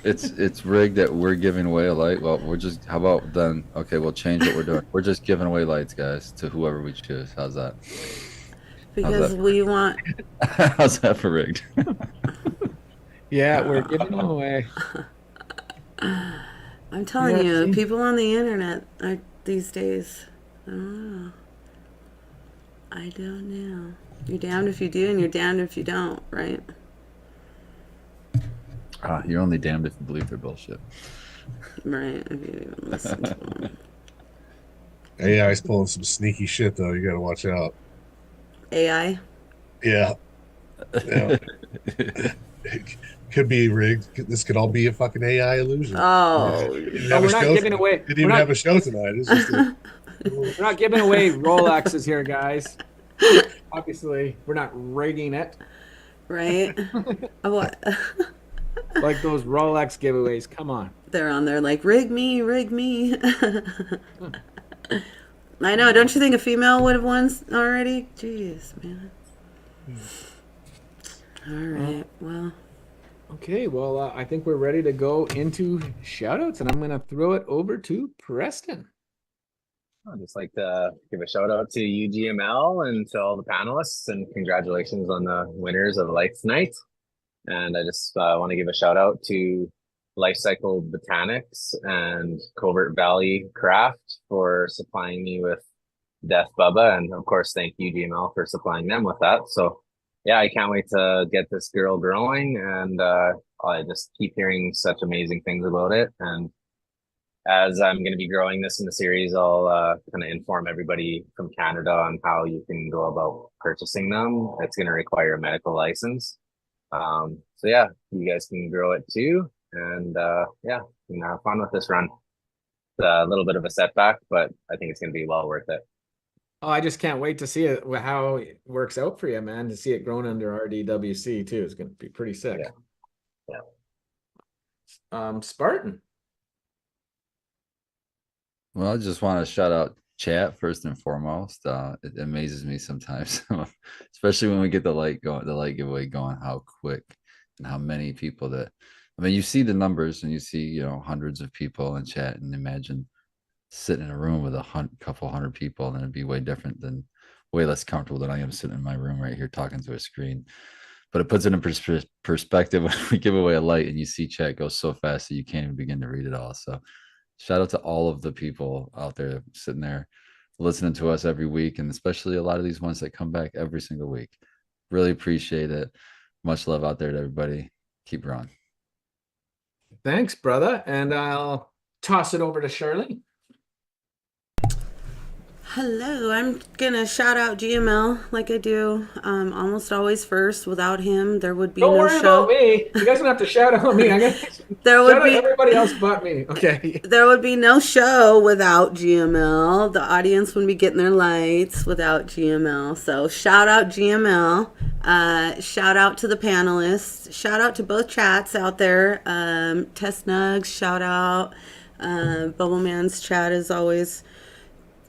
it's rigged that we're giving away a light. Well, we're just how about then? Okay, we'll change what we're doing. We're just giving away lights, guys, to whoever we choose. How's that? Because we want. How's that for rigged? Yeah, we're giving them away. I'm telling Yeah, you, see? people on the internet are these days. I don't know. I don't know. You're damned if you do, and you're damned if you don't, right? You're only damned if you believe they're bullshit. Right. If you even listen to them. AI's pulling some sneaky shit though. You got to watch out. AI. Yeah. Yeah. It could be rigged. This could all be a fucking AI illusion. Oh. Didn't No, have a we're not show giving tonight. away. Didn't We're even not, have a show tonight. It's just a, we're not giving away Rolexes here, guys. Obviously, we're not rigging it Right. What? like those Rolex giveaways. Come on. They're on there like rig me, rig me. I know. Don't you think a female would have won already? Jeez, man. All right. Well. Okay, well, I think we're ready to go into shoutouts, and I'm going to throw it over to Preston. I'd just like to give a shout out to UGML and to all the panelists, and congratulations on the winners of the Lights Night. And I just want to give a shout out to Life Cycle Botanics and Covert Valley Craft for supplying me with Death Bubba, and of course, thank UGML for supplying them with that. So, yeah, I can't wait to get this girl growing, and I just keep hearing such amazing things about it. And as I'm going to be growing this in the series, I'll kind of inform everybody from Canada on how you can go about purchasing them. It's going to require a medical license. So yeah, you guys can grow it too. And yeah, you know, have fun with this run. It's a little bit of a setback, but I think it's going to be well worth it. Oh, I just can't wait to see it, how it works out for you, man, to see it grown under RDWC too. It's going to be pretty sick. Yeah. Spartan. Well, I just want to shout out chat first and foremost. It amazes me sometimes, especially when we get the light giveaway going, how quick and how many people that. I mean, you see the numbers and you see, hundreds of people in chat, and imagine sitting in a room with couple hundred people, and it'd be way different than way less comfortable than I am sitting in my room right here talking to a screen. But it puts it in perspective when we give away a light and you see chat go so fast that you can't even begin to read it all. So shout out to all of the people out there sitting there listening to us every week, and especially a lot of these ones that come back every single week. Really appreciate it. Much love out there to everybody. Keep growing. Thanks, brother. And I'll toss it over to Shirley. Hello, I'm gonna shout out GML like I do almost always first. Without him, there would be Don't no worry show. about me. You guys don't have to shout out me. I'm gonna There would shout out be everybody else but me. Okay. there would be no show without GML. The audience wouldn't be getting their lights without GML. So shout out GML. Shout out to the panelists. Shout out to both chats out there. Test Nugs, shout out. Bubble Man's chat is always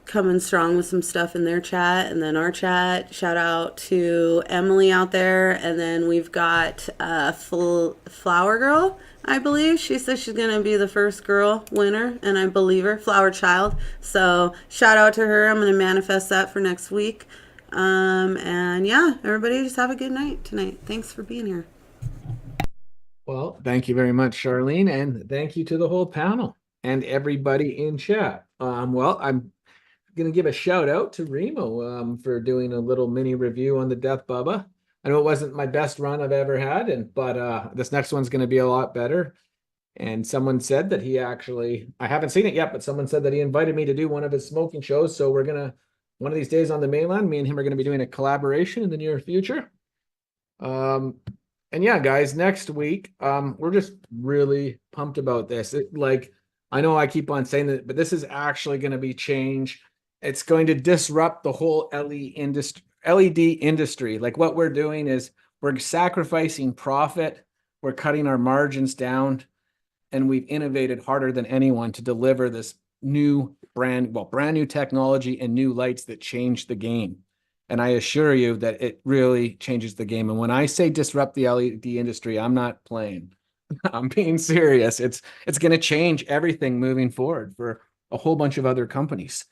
coming strong with some stuff in their chat, and then our chat. Shout out to Emily out there, and then we've got Flower Girl. I believe she says she's gonna be the first girl winner, and I believe her. Flower Child. So shout out to her. I'm gonna manifest that for next week. And yeah, everybody just have a good night tonight. Thanks for being here. Well, thank you very much, Charlene, and thank you to the whole panel and everybody in chat. Well, I'm going to give a shout out to Remo for doing a little mini review on the Death Bubba. I know it wasn't my best run I've ever had, but this next one's going to be a lot better. And someone said that he actually, I haven't seen it yet, but someone said that he invited me to do one of his smoking shows. So we're going to, one of these days on the mainland, me and him are going to be doing a collaboration in the near future. And yeah, guys, next week, we're just really pumped about this. I know I keep on saying that, but this is actually going to be change. It's going to disrupt the whole LED industry. Like what we're doing is we're sacrificing profit, we're cutting our margins down, and we've innovated harder than anyone to deliver this brand new technology and new lights that change the game. And I assure you that it really changes the game. And when I say disrupt the LED industry, I'm not playing. I'm being serious. It's going to change everything moving forward for a whole bunch of other companies.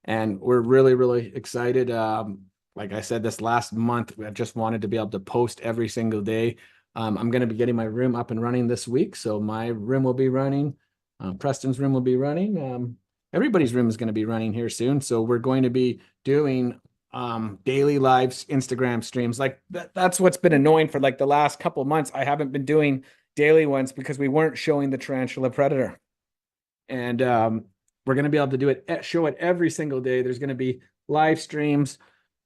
And we're really, really excited. Like I said, this last month, I just wanted to be able to post every single day. I'm going to be getting my room up and running this week. So my room will be running. Preston's room will be running. Everybody's room is going to be running here soon. So we're going to be doing daily live Instagram streams. Like that's what's been annoying for like the last couple of months. I haven't been doing daily ones because we weren't showing the tarantula predator. And we're going to be able to do it, show it every single day. There's going to be live streams,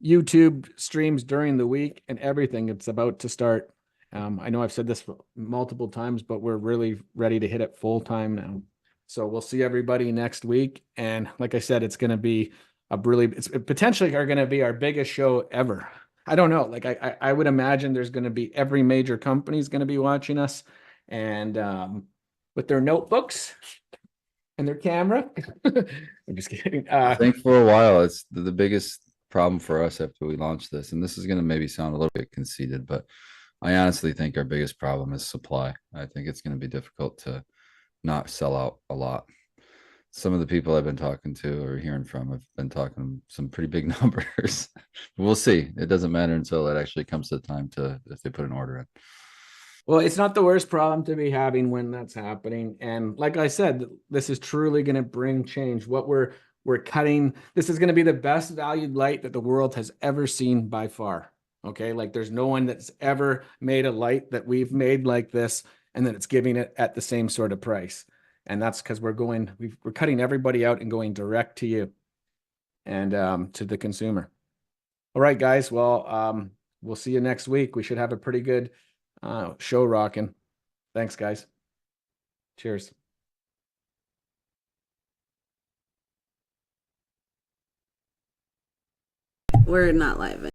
YouTube streams during the week, and everything. It's about to start. I know I've said this multiple times, but we're really ready to hit it full time now. So we'll see everybody next week. And like I said, it's going to be it's potentially are going to be our biggest show ever. I don't know. Like I would imagine there's going to be every major company is going to be watching us, and with their notebooks and their camera. I'm just kidding. I think for a while, it's the biggest problem for us after we launch this. And this is going to maybe sound a little bit conceited, but I honestly think our biggest problem is supply. I think it's going to be difficult to not sell out a lot. Some of the people I've been talking to or hearing from have been talking some pretty big numbers. We'll see. It doesn't matter until it actually comes to the time if they put an order in. Well, it's not the worst problem to be having when that's happening. And like I said, this is truly going to bring change. What we're cutting, this is going to be the best valued light that the world has ever seen by far. Okay. Like there's no one that's ever made a light that we've made like this, and then it's giving it at the same sort of price. And that's because we're cutting everybody out and going direct to you and to the consumer. All right, guys. Well, we'll see you next week. We should have a pretty good show rocking. Thanks, guys. Cheers. We're not live.